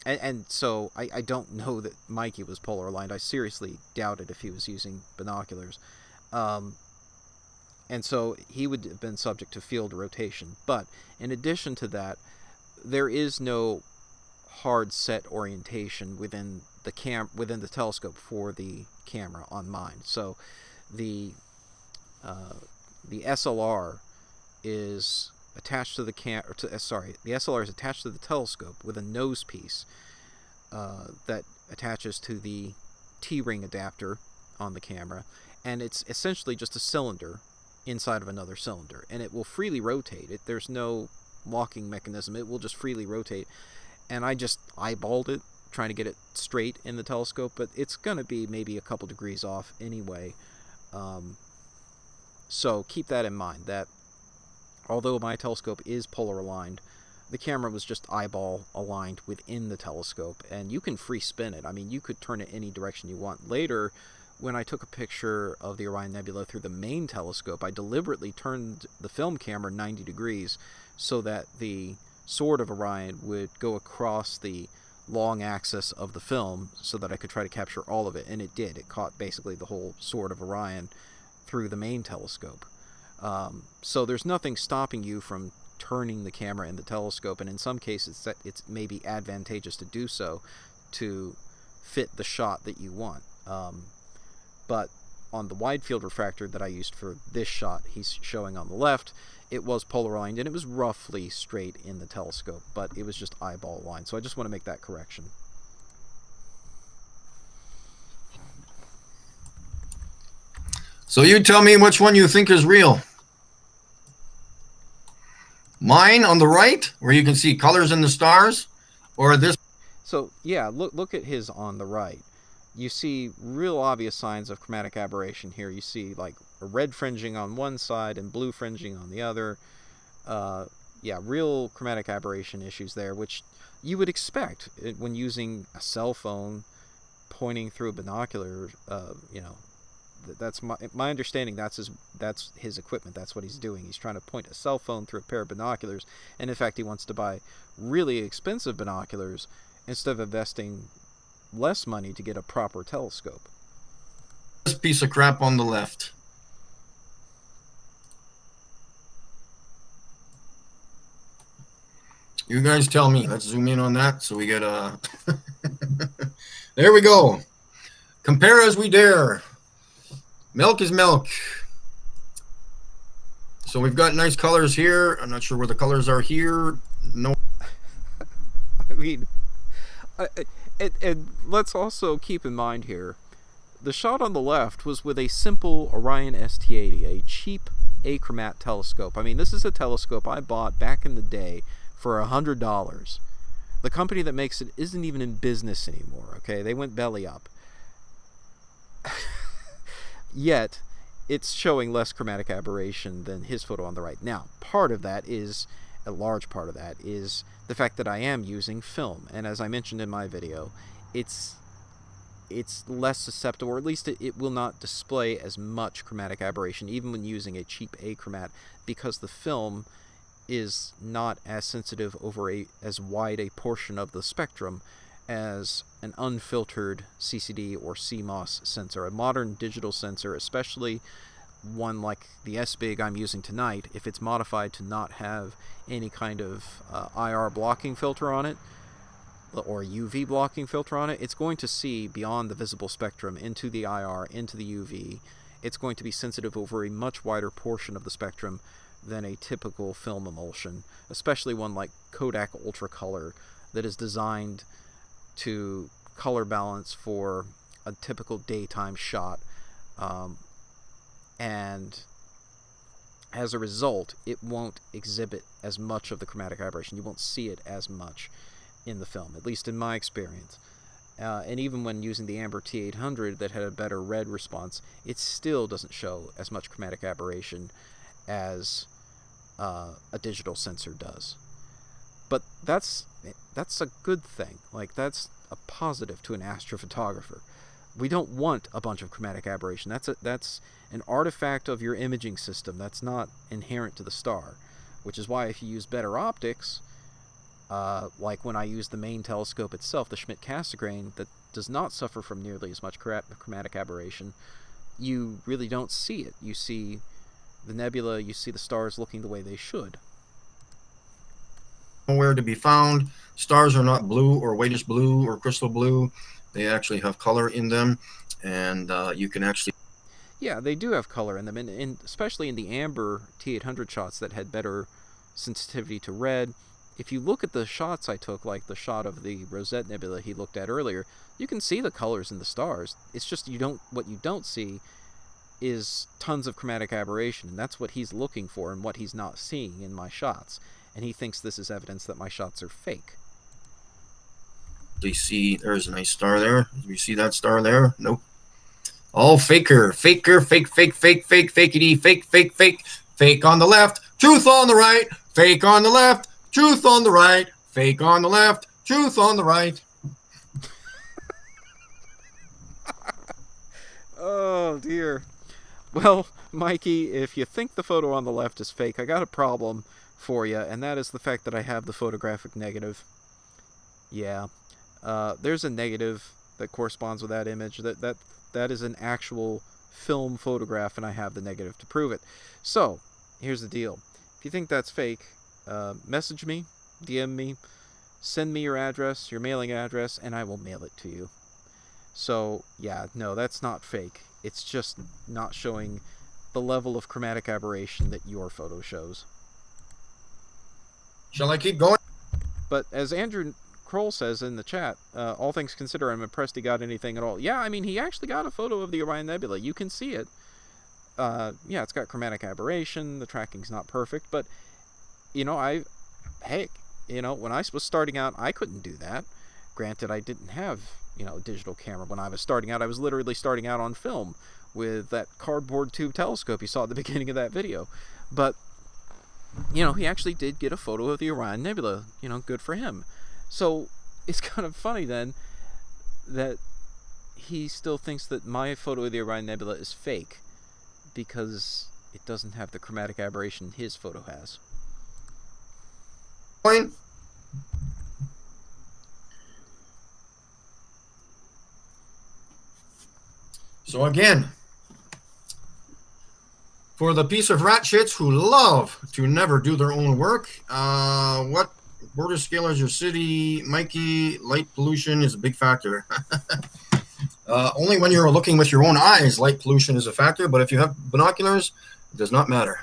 S3: and so I don't know that Mikey was polar aligned. I seriously doubted if he was using binoculars. And so he would have been subject to field rotation. But in addition to that, there is no hard set orientation within the telescope for the camera on mine. So the SLR is attached to the the SLR is attached to the telescope with a nose piece that attaches to the T-ring adapter on the camera, and it's essentially just a cylinder inside of another cylinder, and it will freely rotate. There's no locking mechanism. It will just freely rotate, and I just eyeballed it trying to get it straight in the telescope, but it's going to be maybe a couple degrees off anyway. So keep that in mind, that although my telescope is polar aligned, the camera was just eyeball aligned within the telescope, and you can free spin it. I mean, you could turn it any direction you want. Later, when I took a picture of the Orion Nebula through the main telescope, I deliberately turned the film camera 90 degrees so that the sword of Orion would go across the long axis of the film so that I could try to capture all of it, and it did. It caught basically the whole sword of Orion through the main telescope. So there's nothing stopping you from turning the camera in the telescope, and in some cases it's maybe advantageous to do so to fit the shot that you want. But on the wide field refractor that I used for this shot, he's showing on the left, it was polar aligned, and it was roughly straight in the telescope, but it was just eyeball aligned. So I just want to make that correction.
S5: So you tell me which one you think is real. Mine on the right, where you can see colors in the stars, or this?
S3: So yeah, look at his on the right. You see real obvious signs of chromatic aberration here. You see like a red fringing on one side and blue fringing on the other. Yeah, real chromatic aberration issues there, which you would expect when using a cell phone pointing through a binocular. You know, that's my understanding. That's his equipment. That's what he's doing. He's trying to point a cell phone through a pair of binoculars, and in fact, he wants to buy really expensive binoculars instead of investing less money to get a proper telescope.
S5: This piece of crap on the left. You guys tell me. Let's zoom in on that so we get a... There we go. Compare as we dare. Milk is milk. So we've got nice colors here. I'm not sure where the colors are here. No.
S3: I mean, and let's also keep in mind here, the shot on the left was with a simple Orion ST80, a cheap achromat telescope. I mean, this is a telescope I bought back in the day for $100. The company that makes it isn't even in business anymore, okay? They went belly up. Yet, it's showing less chromatic aberration than his photo on the right. Now, a large part of that is the fact that I am using film, and as I mentioned in my video, it's less susceptible, or at least it will not display as much chromatic aberration even when using a cheap achromat, because the film is not as sensitive over as wide a portion of the spectrum as an unfiltered CCD or CMOS sensor. A modern digital sensor, especially one like the SBIG I'm using tonight, if it's modified to not have any kind of IR blocking filter on it, or UV blocking filter on it, it's going to see beyond the visible spectrum into the IR, into the UV. It's going to be sensitive over a much wider portion of the spectrum than a typical film emulsion, especially one like Kodak Ultracolor that is designed to color balance for a typical daytime shot. And as a result, it won't exhibit as much of the chromatic aberration. You won't see it as much in the film, at least in my experience. And even when using the Amber T800 that had a better red response, it still doesn't show as much chromatic aberration as a digital sensor does. But that's a good thing. Like, that's a positive to an astrophotographer. We don't want a bunch of chromatic aberration. That's an artifact of your imaging system. That's not inherent to the star, which is why if you use better optics, like when I use the main telescope itself, the Schmidt-Cassegrain, that does not suffer from nearly as much chromatic aberration, you really don't see it. You see the nebula, you see the stars looking the way they should.
S5: Nowhere to be found. Stars are not blue or whitish blue or crystal blue. They actually have color in them, and you can actually...
S3: Yeah, they do have color in them, and especially in the Amber T800 shots that had better sensitivity to red. If you look at the shots I took, like the shot of the Rosette Nebula he looked at earlier, you can see the colors in the stars. It's just what you don't see is tons of chromatic aberration, and that's what he's looking for and what he's not seeing in my shots. And he thinks this is evidence that my shots are fake.
S5: Do you see? There's a nice star there. Do you see that star there? Nope. All faker, fake, fakey, fake. Fake on the left, truth on the right. Fake on the left, truth on the right. Fake on the left, truth on the right.
S3: Oh, dear. Well, Mikey, if you think the photo on the left is fake, I got a problem for you, and that is the fact that I have the photographic negative. Yeah. There's a negative that corresponds with that image. That is an actual film photograph, and I have the negative to prove it. So, here's the deal. If you think that's fake, message me, DM me, send me your address, your mailing address, and I will mail it to you. So, yeah, no, that's not fake. It's just not showing the level of chromatic aberration that your photo shows.
S5: Shall I keep going?
S3: But as Andrew Kroll says in the chat, all things considered, I'm impressed he got anything at all. Yeah, I mean, he actually got a photo of the Orion Nebula. You can see it. Yeah, it's got chromatic aberration. The tracking's not perfect. But, you know, when I was starting out, I couldn't do that. Granted, I didn't have, a digital camera when I was starting out. I was literally starting out on film with that cardboard tube telescope you saw at the beginning of that video. But, he actually did get a photo of the Orion Nebula. Good for him. So it's kind of funny then that he still thinks that my photo of the Orion Nebula is fake because it doesn't have the chromatic aberration his photo has.
S5: Point. So again, for the piece of rat shits who love to never do their own work, what border scale is your city, Mikey? Light pollution is a big factor. Only when you're looking with your own eyes, light pollution is a factor. But if you have binoculars, it does not matter.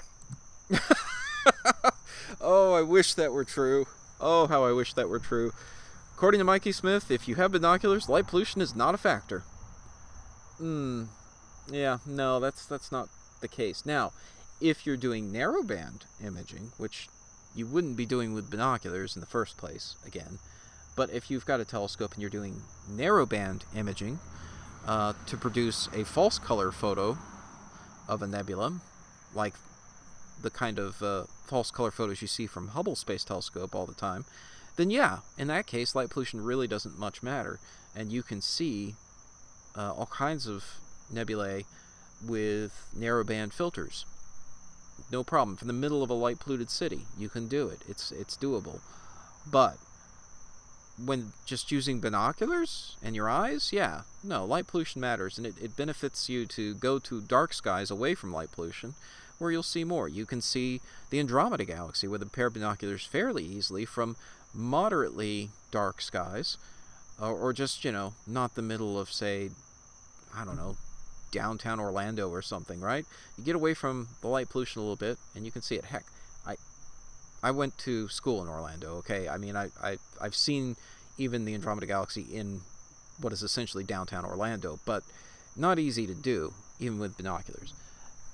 S3: Oh, I wish that were true. Oh, how I wish that were true. According to Mikey Smith, if you have binoculars, light pollution is not a factor. Yeah, no, that's not the case. Now, if you're doing narrowband imaging, which you wouldn't be doing with binoculars in the first place, again, but if you've got a telescope and you're doing narrowband imaging to produce a false color photo of a nebula, like the kind of false color photos you see from Hubble Space Telescope all the time, then yeah, in that case, light pollution really doesn't much matter, and you can see all kinds of nebulae with narrowband filters. No problem. From the middle of a light polluted city, you can do it. It's doable. But when just using binoculars and your eyes, yeah, no, light pollution matters, and it benefits you to go to dark skies away from light pollution, where you'll see more. You can see the Andromeda Galaxy with a pair of binoculars fairly easily from moderately dark skies, or just, not the middle of, say, I don't know, downtown Orlando or something, right? You get away from the light pollution a little bit, and you can see it. Heck, I went to school in Orlando, okay? I mean, I've seen even the Andromeda Galaxy in what is essentially downtown Orlando, but not easy to do, even with binoculars.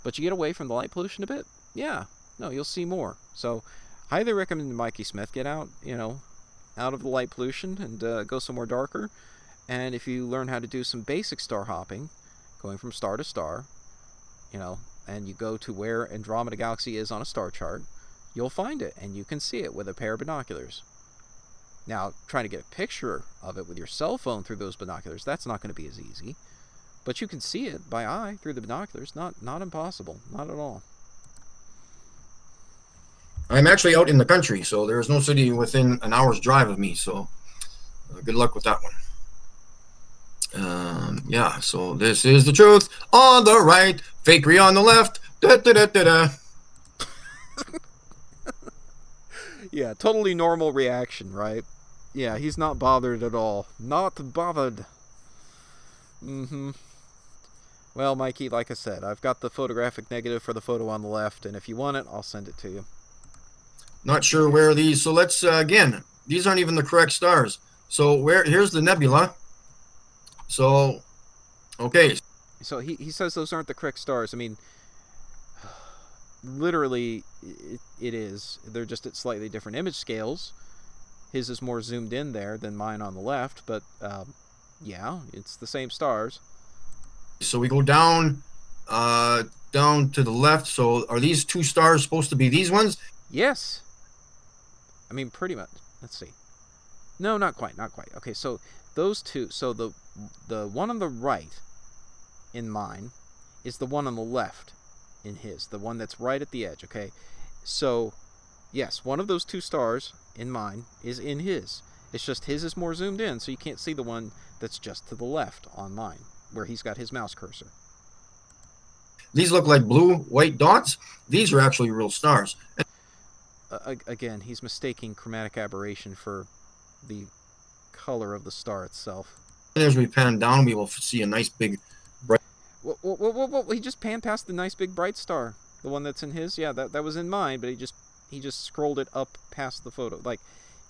S3: But you get away from the light pollution a bit, yeah, no, you'll see more. So, highly recommend Mikey Smith get out, out of the light pollution and go somewhere darker. And if you learn how to do some basic star hopping, going from star to star, and you go to where Andromeda Galaxy is on a star chart, you'll find it, and you can see it with a pair of binoculars. Now, trying to get a picture of it with your cell phone through those binoculars, that's not going to be as easy. But you can see it by eye through the binoculars. Not impossible. Not at all.
S5: I'm actually out in the country, so there is no city within an hour's drive of me, so good luck with that one. Yeah, so this is the truth on the right, fakery on the left. Da, da, da, da, da.
S3: Yeah, totally normal reaction, right? Yeah, he's not bothered at all. Not bothered. Well, Mikey, like I said, I've got the photographic negative for the photo on the left, and if you want it, I'll send it to you.
S5: Not sure where these, so let's, again, these aren't even the correct stars. So here's the nebula. So, okay.
S3: So he says those aren't the correct stars. I mean, literally, it is. They're just at slightly different image scales. his is more zoomed in there than mine on the left, but yeah, it's the same stars.
S5: So we go down, down to the left. So are these 2 stars supposed to be these ones?
S3: Yes. I mean, pretty much. Let's see. No, not quite, not quite. Okay, so those 2. So the one on the right in mine is the one on the left in his. The one that's right at the edge. Okay, so yes, one of those 2 stars in mine is in his. It's just his is more zoomed in, so you can't see the one that's just to the left on mine, where he's got his mouse cursor.
S5: These look like blue, white dots. These are actually real stars.
S3: Again, he's mistaking chromatic aberration for the color of the star itself.
S5: And as we pan down, we will see a nice big bright.
S3: What? He just panned past the nice big bright star. The one that's in his? Yeah, that was in mine, but he just scrolled it up past the photo. Like,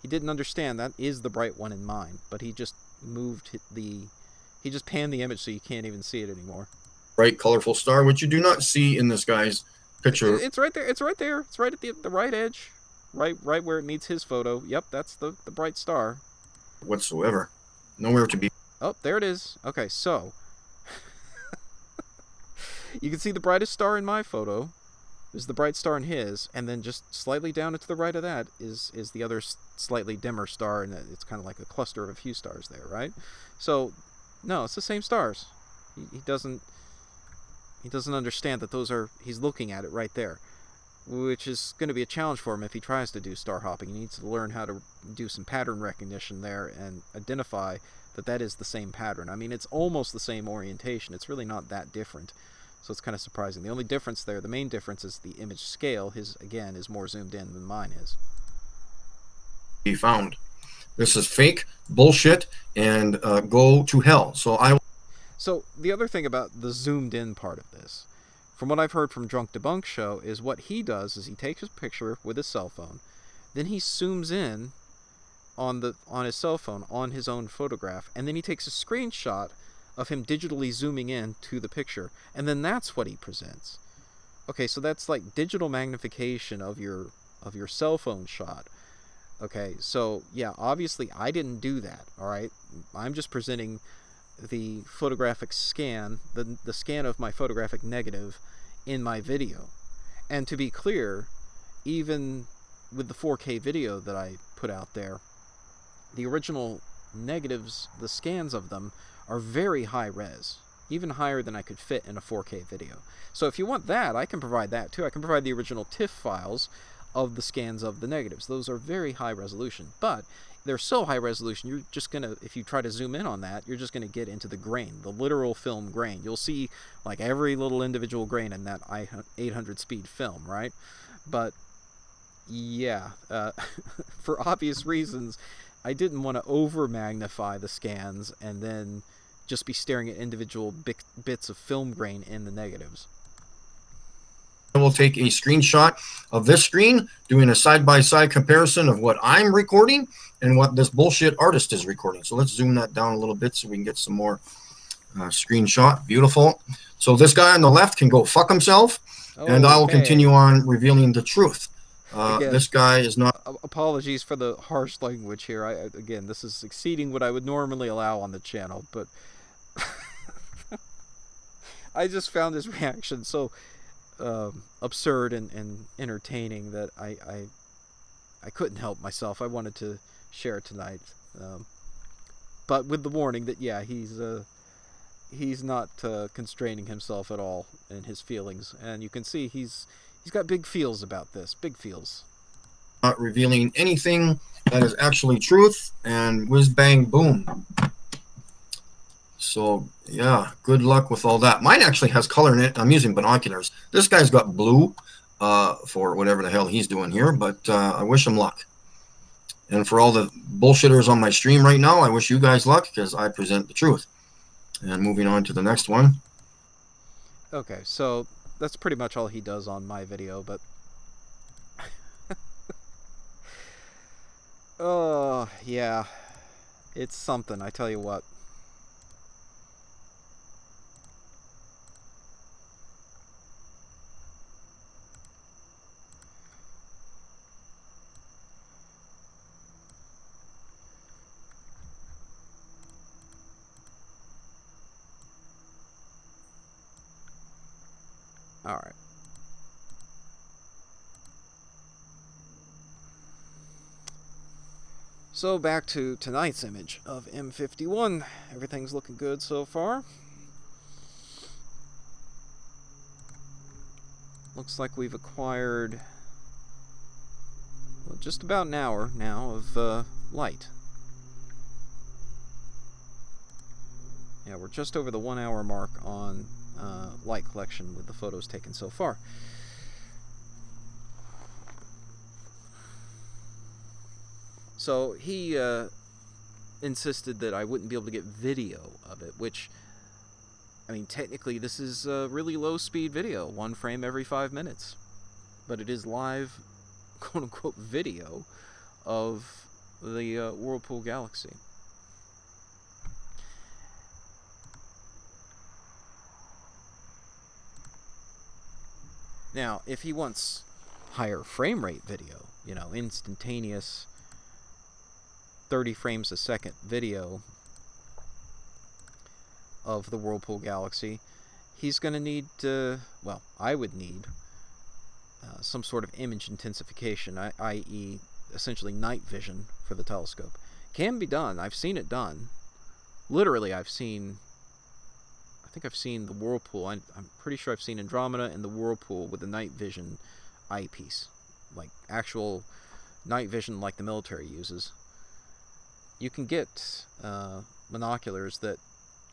S3: he didn't understand that is the bright one in mine, but he just moved he just panned the image so you can't even see it anymore.
S5: Bright, colorful star, which you do not see in this guy's picture.
S3: It's right there. It's right there. It's right at the right edge. Right where it meets his photo. Yep, that's the bright star.
S5: Whatsoever. Nowhere to be.
S3: Oh, there it is. Okay, so you can see the brightest star in my photo is the bright star in his, and then just slightly down and to the right of that is the other slightly dimmer star, and it's kind of like a cluster of a few stars there, right? So, no, it's the same stars. He doesn't understand that those are, he's looking at it right there, which is going to be a challenge for him if he tries to do star hopping. He needs to learn how to do some pattern recognition there and identify that is the same pattern. I mean, it's almost the same orientation. It's really not that different. So it's kind of surprising. The only difference there, the main difference, is the image scale. His, again, is more zoomed in than mine is.
S5: Be found. This is fake, bullshit, and go to hell.
S3: So the other thing about the zoomed in part of this, from what I've heard from Drunk Debunk Show, is what he does is he takes his picture with his cell phone, then he zooms in on his cell phone on his own photograph, and then he takes a screenshot of him digitally zooming in to the picture, and then that's what he presents. Okay, so that's like digital magnification of your cell phone shot. Okay, so yeah, obviously I didn't do that, all right? I'm just presenting the photographic scan, the scan of my photographic negative in my video. And to be clear, even with the 4K video that I put out there, the original negatives, the scans of them, are very high res, even higher than I could fit in a 4K video. So if you want that, I can provide that too. I can provide the original TIFF files of the scans of the negatives. Those are very high resolution, but they're so high resolution, you're just gonna, if you try to zoom in on that, you're just gonna get into the grain, the literal film grain. You'll see like every little individual grain in that 800 speed film, right? But yeah, for obvious reasons, I didn't want to over magnify the scans and then just be staring at individual bits of film grain in the negatives.
S5: I will take a screenshot of this screen, doing a side-by-side comparison of what I'm recording and what this bullshit artist is recording. So let's zoom that down a little bit so we can get some more screenshot. Beautiful. So this guy on the left can go fuck himself, and I will continue on revealing the truth.
S3: Again,
S5: this guy is not...
S3: Apologies for the harsh language here. Again, this is exceeding what I would normally allow on the channel, but I just found his reaction so absurd and entertaining that I couldn't help myself. I wanted to share it tonight, but with the warning that yeah, he's not constraining himself at all in his feelings, and you can see he's got big feels about this. Big feels.
S5: Not revealing anything that is actually truth, and whiz bang boom. So yeah, good luck with all that. Mine actually has color in it. I'm using binoculars. This guy's got blue for whatever the hell he's doing here, but I wish him luck. And for all the bullshitters on my stream right now, I wish you guys luck because I present the truth. And moving on to the next one.
S3: Okay, so that's pretty much all he does on my video, but oh yeah, it's something, I tell you what. Alright. So back to tonight's image of M51. Everything's looking good so far. Looks like we've acquired, well, just about an hour now of light. Yeah, we're just over the 1 hour mark on light collection with the photos taken so far. So he insisted that I wouldn't be able to get video of it, which, I mean, technically this is a really low speed video, 1 frame every 5 minutes. But it is live, quote-unquote, video of the Whirlpool Galaxy. Now, if he wants higher frame rate video, you know, instantaneous 30 frames a second video of the Whirlpool Galaxy, he's going to need, well, I would need some sort of image intensification, i.e. essentially night vision for the telescope. Can be done. I've seen it done. Literally, I think I've seen the Whirlpool. I'm pretty sure I've seen Andromeda and the Whirlpool with the night vision eyepiece. Like actual night vision like the military uses. You can get binoculars that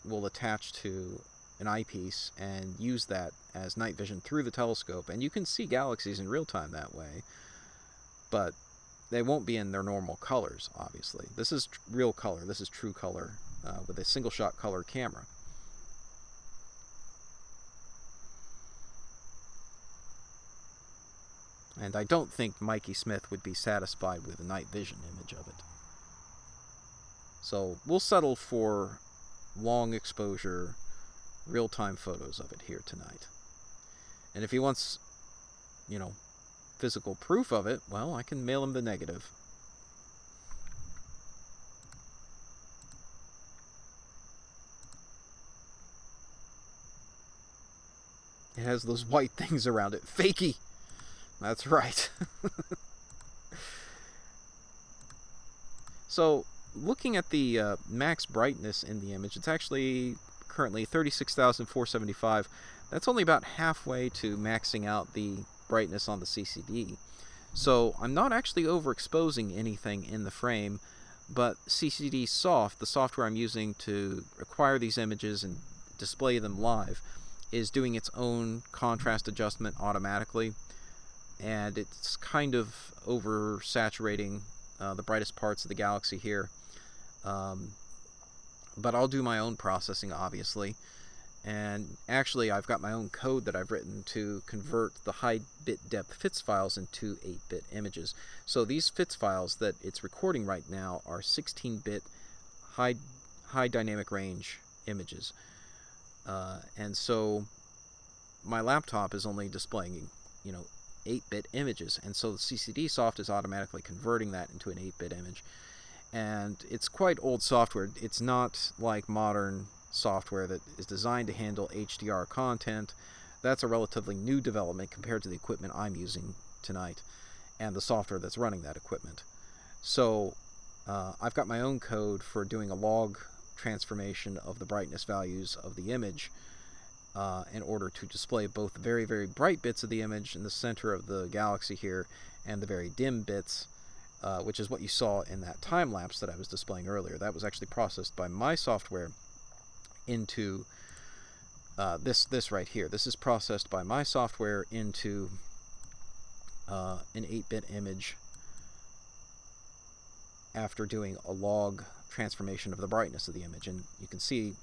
S3: will attach to an eyepiece and use that as night vision through the telescope, and you can see galaxies in real time that way, but they won't be in their normal colors, obviously. This is real color, this is true color with a single shot color camera. And I don't think Mikey Smith would be satisfied with a night vision image of it. So we'll settle for long exposure, real-time photos of it here tonight. And if he wants, you know, physical proof of it, well, I can mail him the negative. It has those white things around it. Fakey! That's right. So, looking at the max brightness in the image, it's actually currently 36,475. That's only about halfway to maxing out the brightness on the CCD. So I'm not actually overexposing anything in the frame, but CCD Soft, the software I'm using to acquire these images and display them live, is doing its own contrast adjustment automatically, and it's kind of oversaturating the brightest parts of the galaxy here. But I'll do my own processing, obviously. And actually, I've got my own code that I've written to convert the high bit depth FITS files into 8-bit images. So these FITS files that it's recording right now are 16-bit high dynamic range images. And so my laptop is only displaying, you know, 8-bit images. And so the CCD Soft is automatically converting that into an 8-bit image. And it's quite old software. It's not like modern software that is designed to handle HDR content. That's a relatively new development compared to the equipment I'm using tonight and the software that's running that equipment. So I've got my own code for doing a log transformation of the brightness values of the image in order to display both the very, very bright bits of the image in the center of the galaxy here and the very dim bits, which is what you saw in that time lapse that I was displaying earlier. That was actually processed by my software into this right here. This is processed by my software into an 8-bit image after doing a log transformation of the brightness of the image. And you can see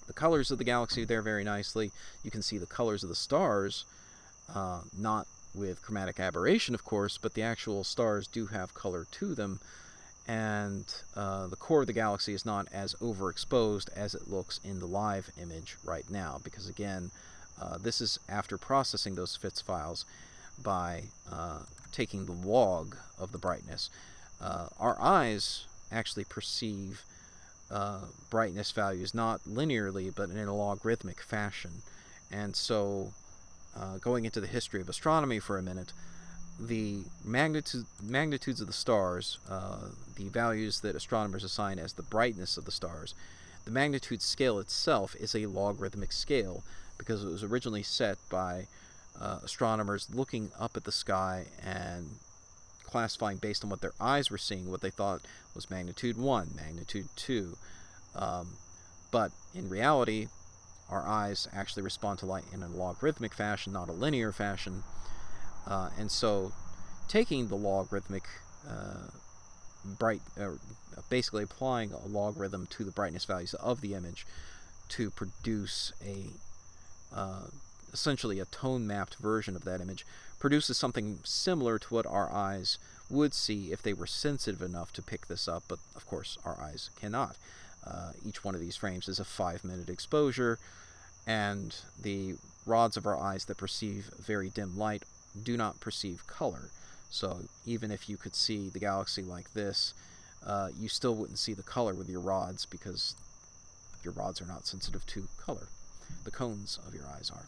S3: the colors of the galaxy there very nicely. You can see the colors of the stars, not with chromatic aberration, of course, but the actual stars do have color to them, and the core of the galaxy is not as overexposed as it looks in the live image right now, because again, this is after processing those FITS files by taking the log of the brightness. Our eyes actually perceive brightness values not linearly, but in a logarithmic fashion, and so going into the history of astronomy for a minute, the magnitudes of the stars, the values that astronomers assign as the brightness of the stars, the magnitude scale itself is a logarithmic scale because it was originally set by astronomers looking up at the sky and classifying based on what their eyes were seeing, what they thought was magnitude 1, magnitude 2. But in reality, our eyes actually respond to light in a logarithmic fashion, not a linear fashion. And so taking the logarithmic basically applying a logarithm to the brightness values of the image to produce essentially a tone-mapped version of that image produces something similar to what our eyes would see if they were sensitive enough to pick this up, but of course our eyes cannot. Each one of these frames is a 5-minute exposure, and the rods of our eyes that perceive very dim light do not perceive color. So even if you could see the galaxy like this, you still wouldn't see the color with your rods because your rods are not sensitive to color. The cones of your eyes are.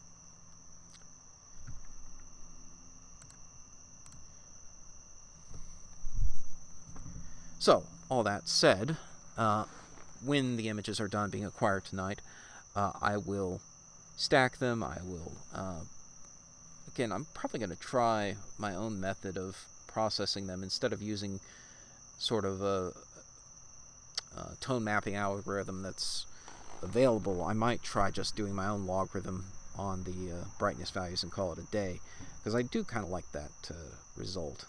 S3: So, all that said, when the images are done being acquired tonight, I will stack them. I will, again, I'm probably going to try my own method of processing them instead of using sort of a tone mapping algorithm that's available. I might try just doing my own logarithm on the brightness values and call it a day, because I do kind of like that result.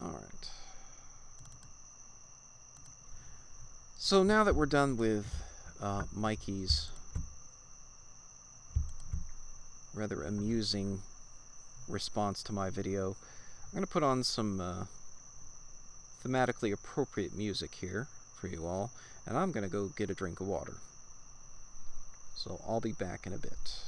S3: Alright. So now that we're done with Mikey's rather amusing response to my video, I'm going to put on some thematically appropriate music here for you all, and I'm going to go get a drink of water. So I'll be back in a bit.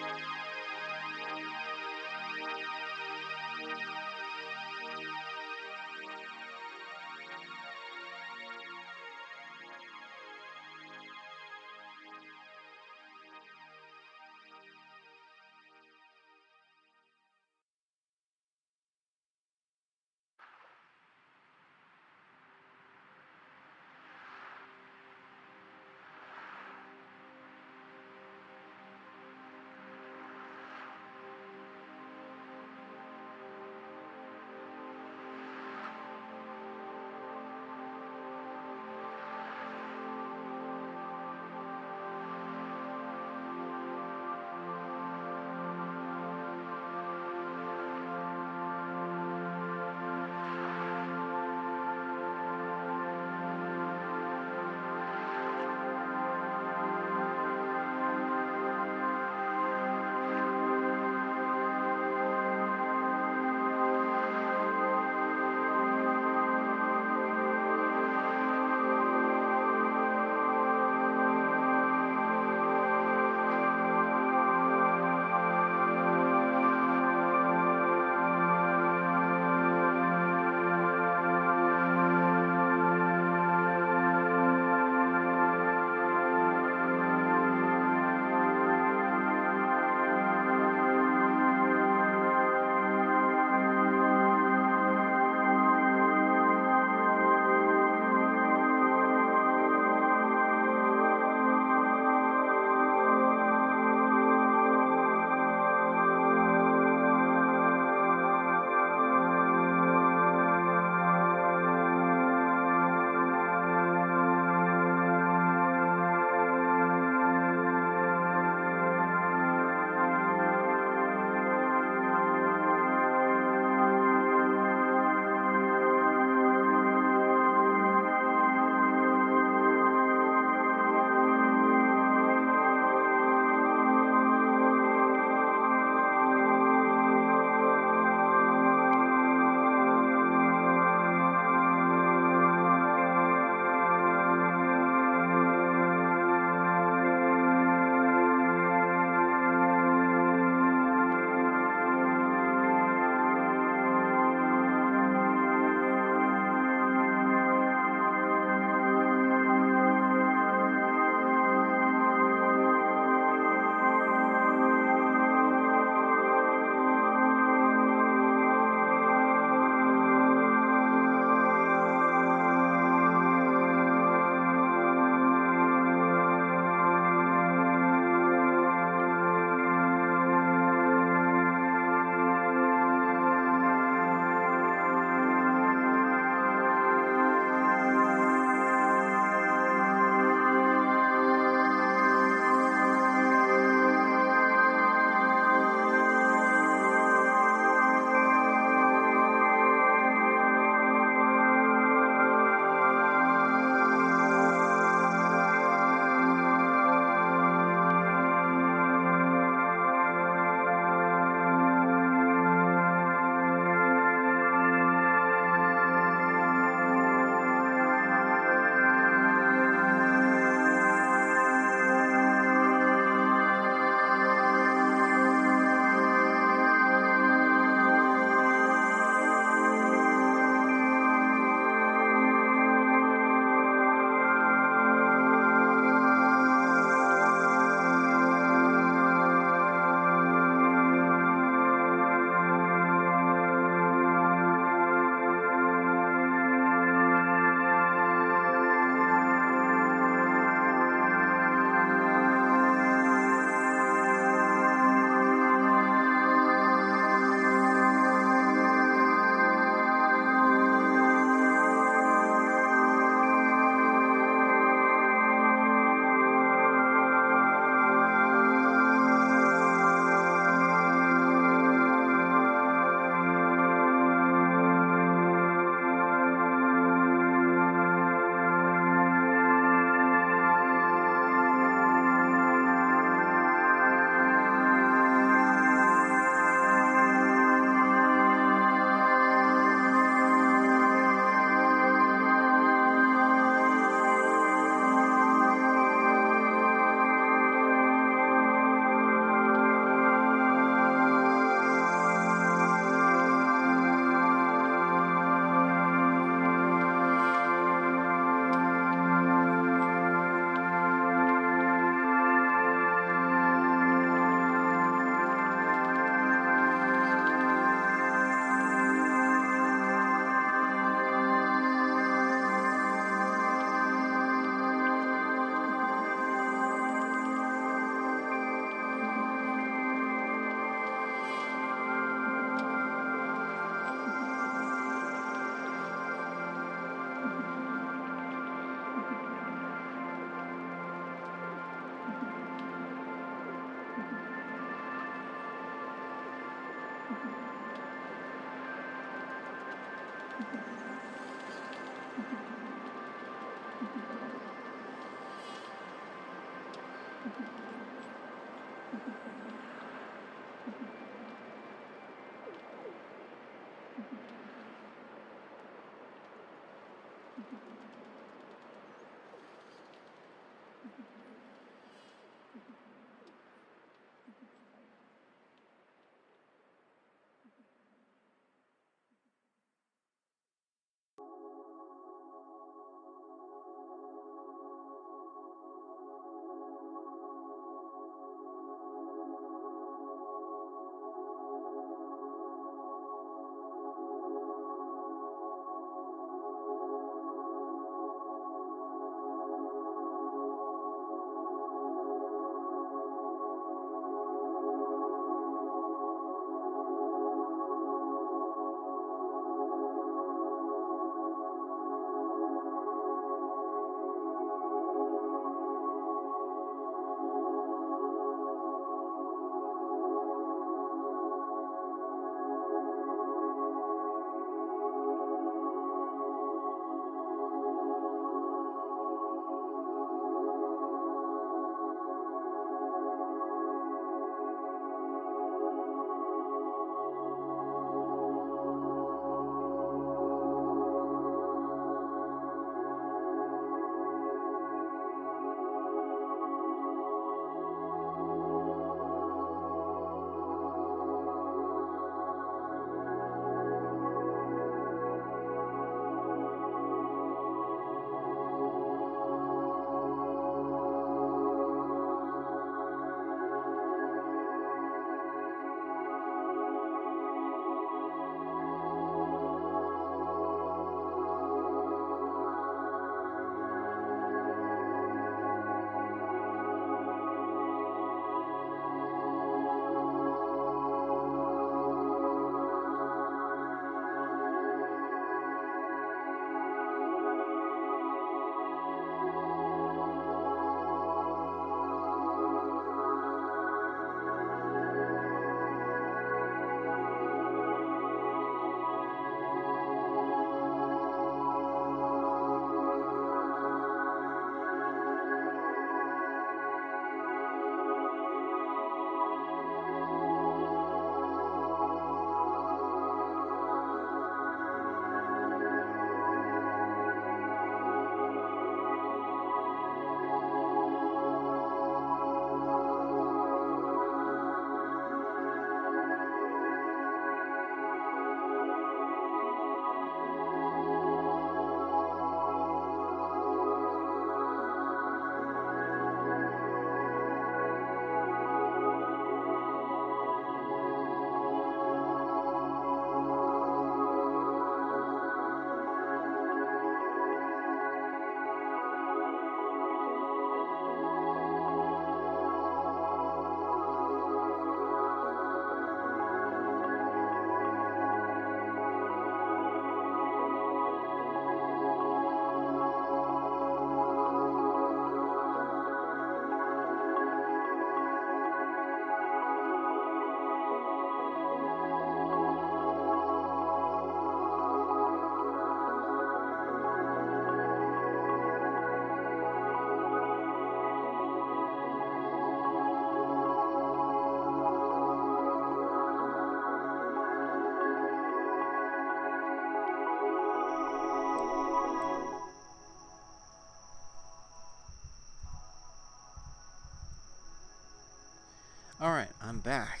S3: Alright, I'm back,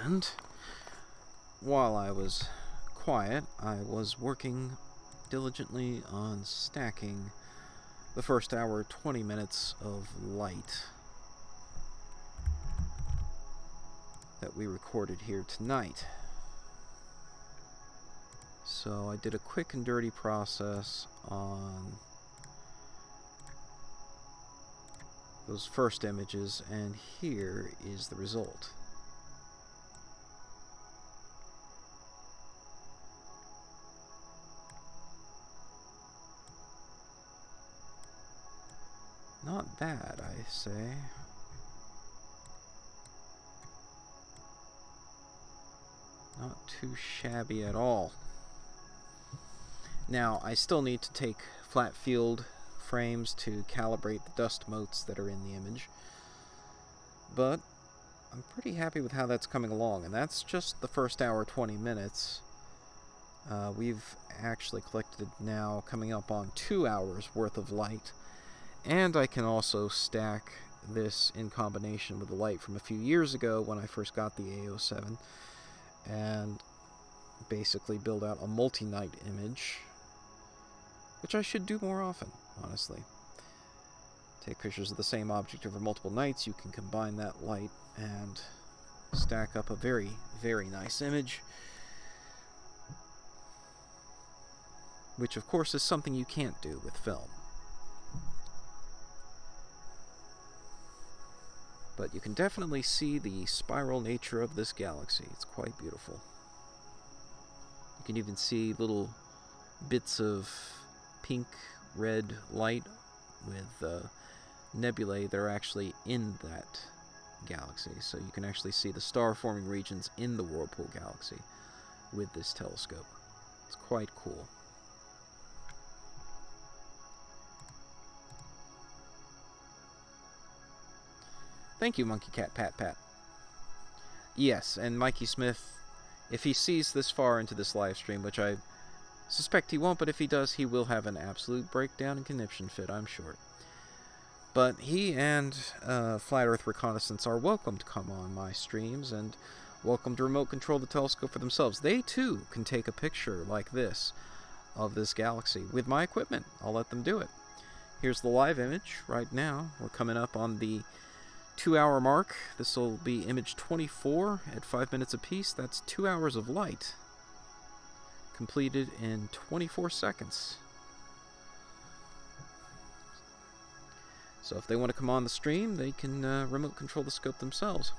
S3: and while I was quiet, I was working diligently on stacking the first hour, 20 minutes of light that we recorded here tonight. So I did a quick and dirty process on those first images, and here is the result. Not bad, I say. Not too shabby at all. Now, I still need to take flat field frames to calibrate the dust motes that are in the image, but I'm pretty happy with how that's coming along, and that's just the first hour, 20 minutes. We've actually collected now coming up on 2 hours worth of light, and I can also stack this in combination with the light from a few years ago when I first got the A07, and basically build out a multi-night image, which I should do more often, honestly. Take pictures of the same object over multiple nights. You can combine that light and stack up a very, very nice image, which of course is something you can't do with film. But you can definitely see the spiral nature of this galaxy. It's quite beautiful. You can even see little bits of pink, red light with nebulae that are actually in that galaxy. So you can actually see the star-forming regions in the Whirlpool Galaxy with this telescope. It's quite cool. Thank you, Monkey Cat Pat Pat. Yes, and Mikey Smith, if he sees this far into this live stream, which I suspect he won't, but if he does, he will have an absolute breakdown and conniption fit, I'm sure. But he and Flat Earth Reconnaissance are welcome to come on my streams and welcome to remote control the telescope for themselves. They, too, can take a picture like this of this galaxy with my equipment. I'll let them do it. Here's the live image right now. We're coming up on the 2-hour mark. This will be image 24 at 5 minutes apiece. That's 2 hours of light completed in 24 seconds. So if they want to come on the stream, they can remote control the scope themselves.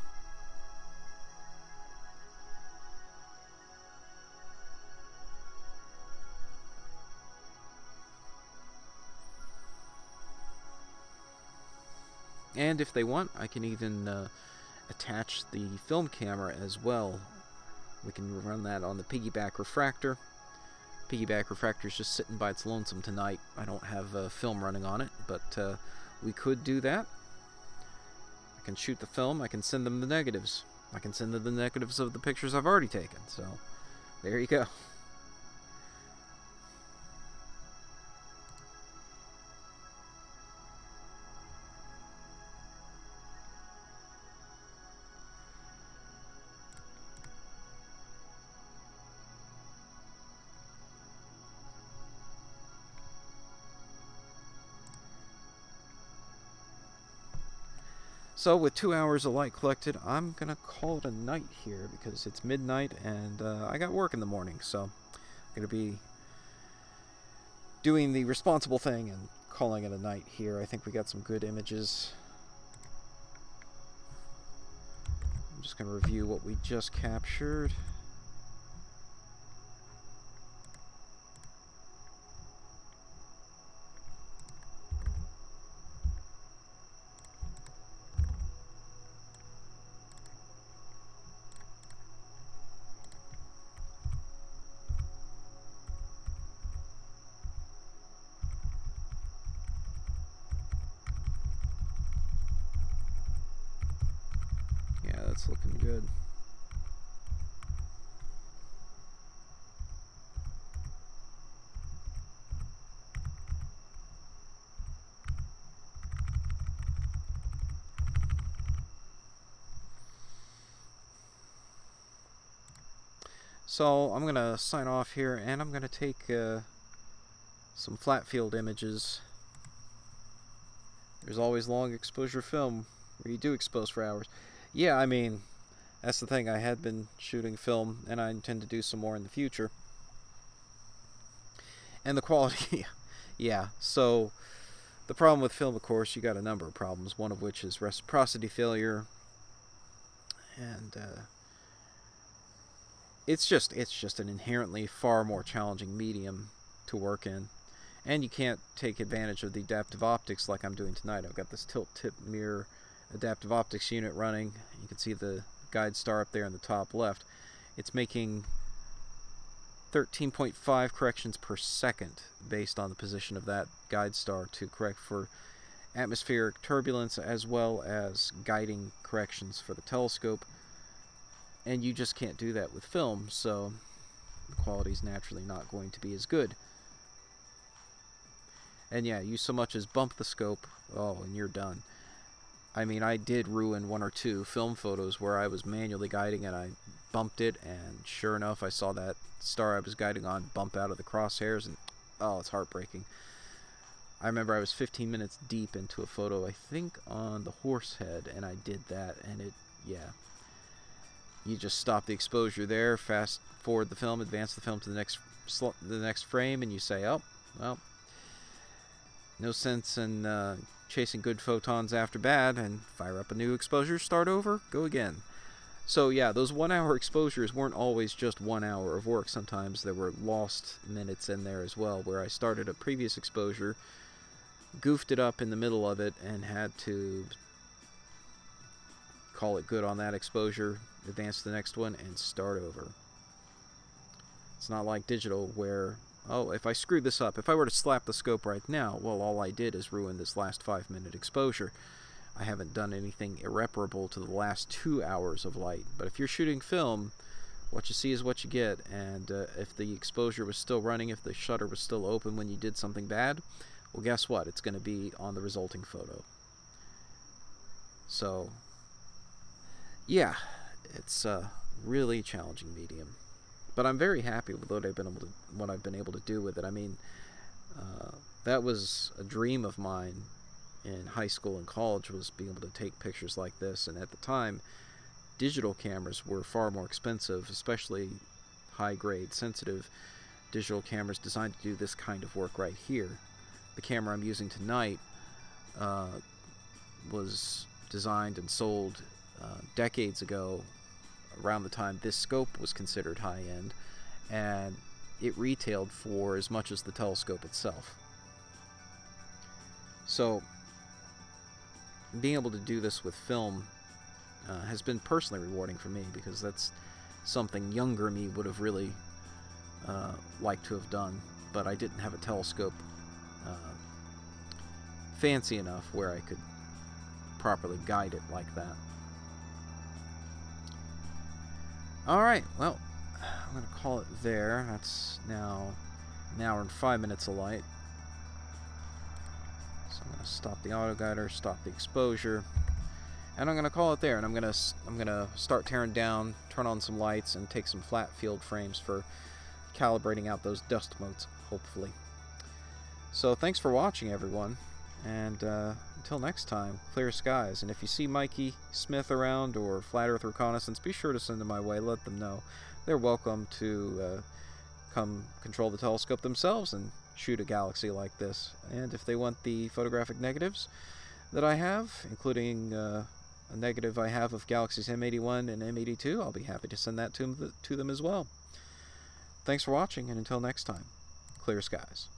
S3: And if they want, I can even attach the film camera as well. We can run that on the piggyback refractor. Piggyback refractor is just sitting by its lonesome tonight. I don't have film running on it, but we could do that. I can shoot the film. I can send them the negatives. I can send them the negatives of the pictures I've already taken. So there you go. So with 2 hours of light collected, I'm going to call it a night here because it's midnight and I got work in the morning. So I'm going to be doing the responsible thing and calling it a night here. I think we got some good images. I'm just going to review what we just captured. That's looking good. So I'm going to sign off here and I'm going to take some flat field images. There's always long exposure film where you do expose for hours. Yeah, I mean, that's the thing. I had been shooting film, and I intend to do some more in the future. And the quality, yeah. So, the problem with film, of course, you got a number of problems, one of which is reciprocity failure. And, it's just an inherently far more challenging medium to work in. And you can't take advantage of the adaptive optics like I'm doing tonight. I've got this tilt-tip mirror adaptive optics unit running. You can see the guide star up there in the top left. it's making 13.5 corrections per second based on the position of that guide star to correct for atmospheric turbulence as well as guiding corrections for the telescope. And you just can't do that with film, so the quality is naturally not going to be as good. And yeah, you so much as bump the scope, oh, and you're done. I mean, I did ruin 1 or 2 film photos where I was manually guiding and I bumped it, and sure enough, I saw that star I was guiding on bump out of the crosshairs, and oh, it's heartbreaking. I remember I was 15 minutes deep into a photo, I think on the horse head, and I did that, and it, yeah. You just stop the exposure there, fast forward the film, advance the film to the next frame, and you say, oh, well, no sense in chasing good photons after bad, and fire up a new exposure, start over, go again. So yeah, those 1 hour exposures weren't always just 1 hour of work. Sometimes there were lost minutes in there as well, where I started a previous exposure, goofed it up in the middle of it, and had to call it good on that exposure, advance to the next one, and start over. It's not like digital where, oh, if I screw this up, if I were to slap the scope right now, well, all I did is ruin this last 5-minute exposure. I haven't done anything irreparable to the last 2 hours of light. But if you're shooting film, what you see is what you get, and if the exposure was still running, if the shutter was still open when you did something bad, well, guess what? It's going to be on the resulting photo. So, yeah, it's a really challenging medium. But I'm very happy with what I've been able to do with it. I mean, that was a dream of mine in high school and college, was being able to take pictures like this. And at the time, digital cameras were far more expensive, especially high-grade, sensitive digital cameras designed to do this kind of work right here. The camera I'm using tonight was designed and sold decades ago, around the time this scope was considered high-end, and it retailed for as much as the telescope itself. So being able to do this with film has been personally rewarding for me, because that's something younger me would have really liked to have done, but I didn't have a telescope fancy enough where I could properly guide it like that. Alright, well, I'm going to call it there. That's now an hour and 5 minutes of light. So I'm going to stop the auto guider, stop the exposure, and I'm going to call it there. And I'm going to start tearing down, turn on some lights, and take some flat field frames for calibrating out those dust motes, hopefully. So thanks for watching, everyone, and until next time, clear skies. And if you see Mikey Smith around or Flat Earth Reconnaissance, be sure to send them my way. Let them know they're welcome to come control the telescope themselves and shoot a galaxy like this. And if they want the photographic negatives that I have, including a negative I have of Galaxies M81 and M82, I'll be happy to send that to them as well. Thanks for watching, and until next time, clear skies.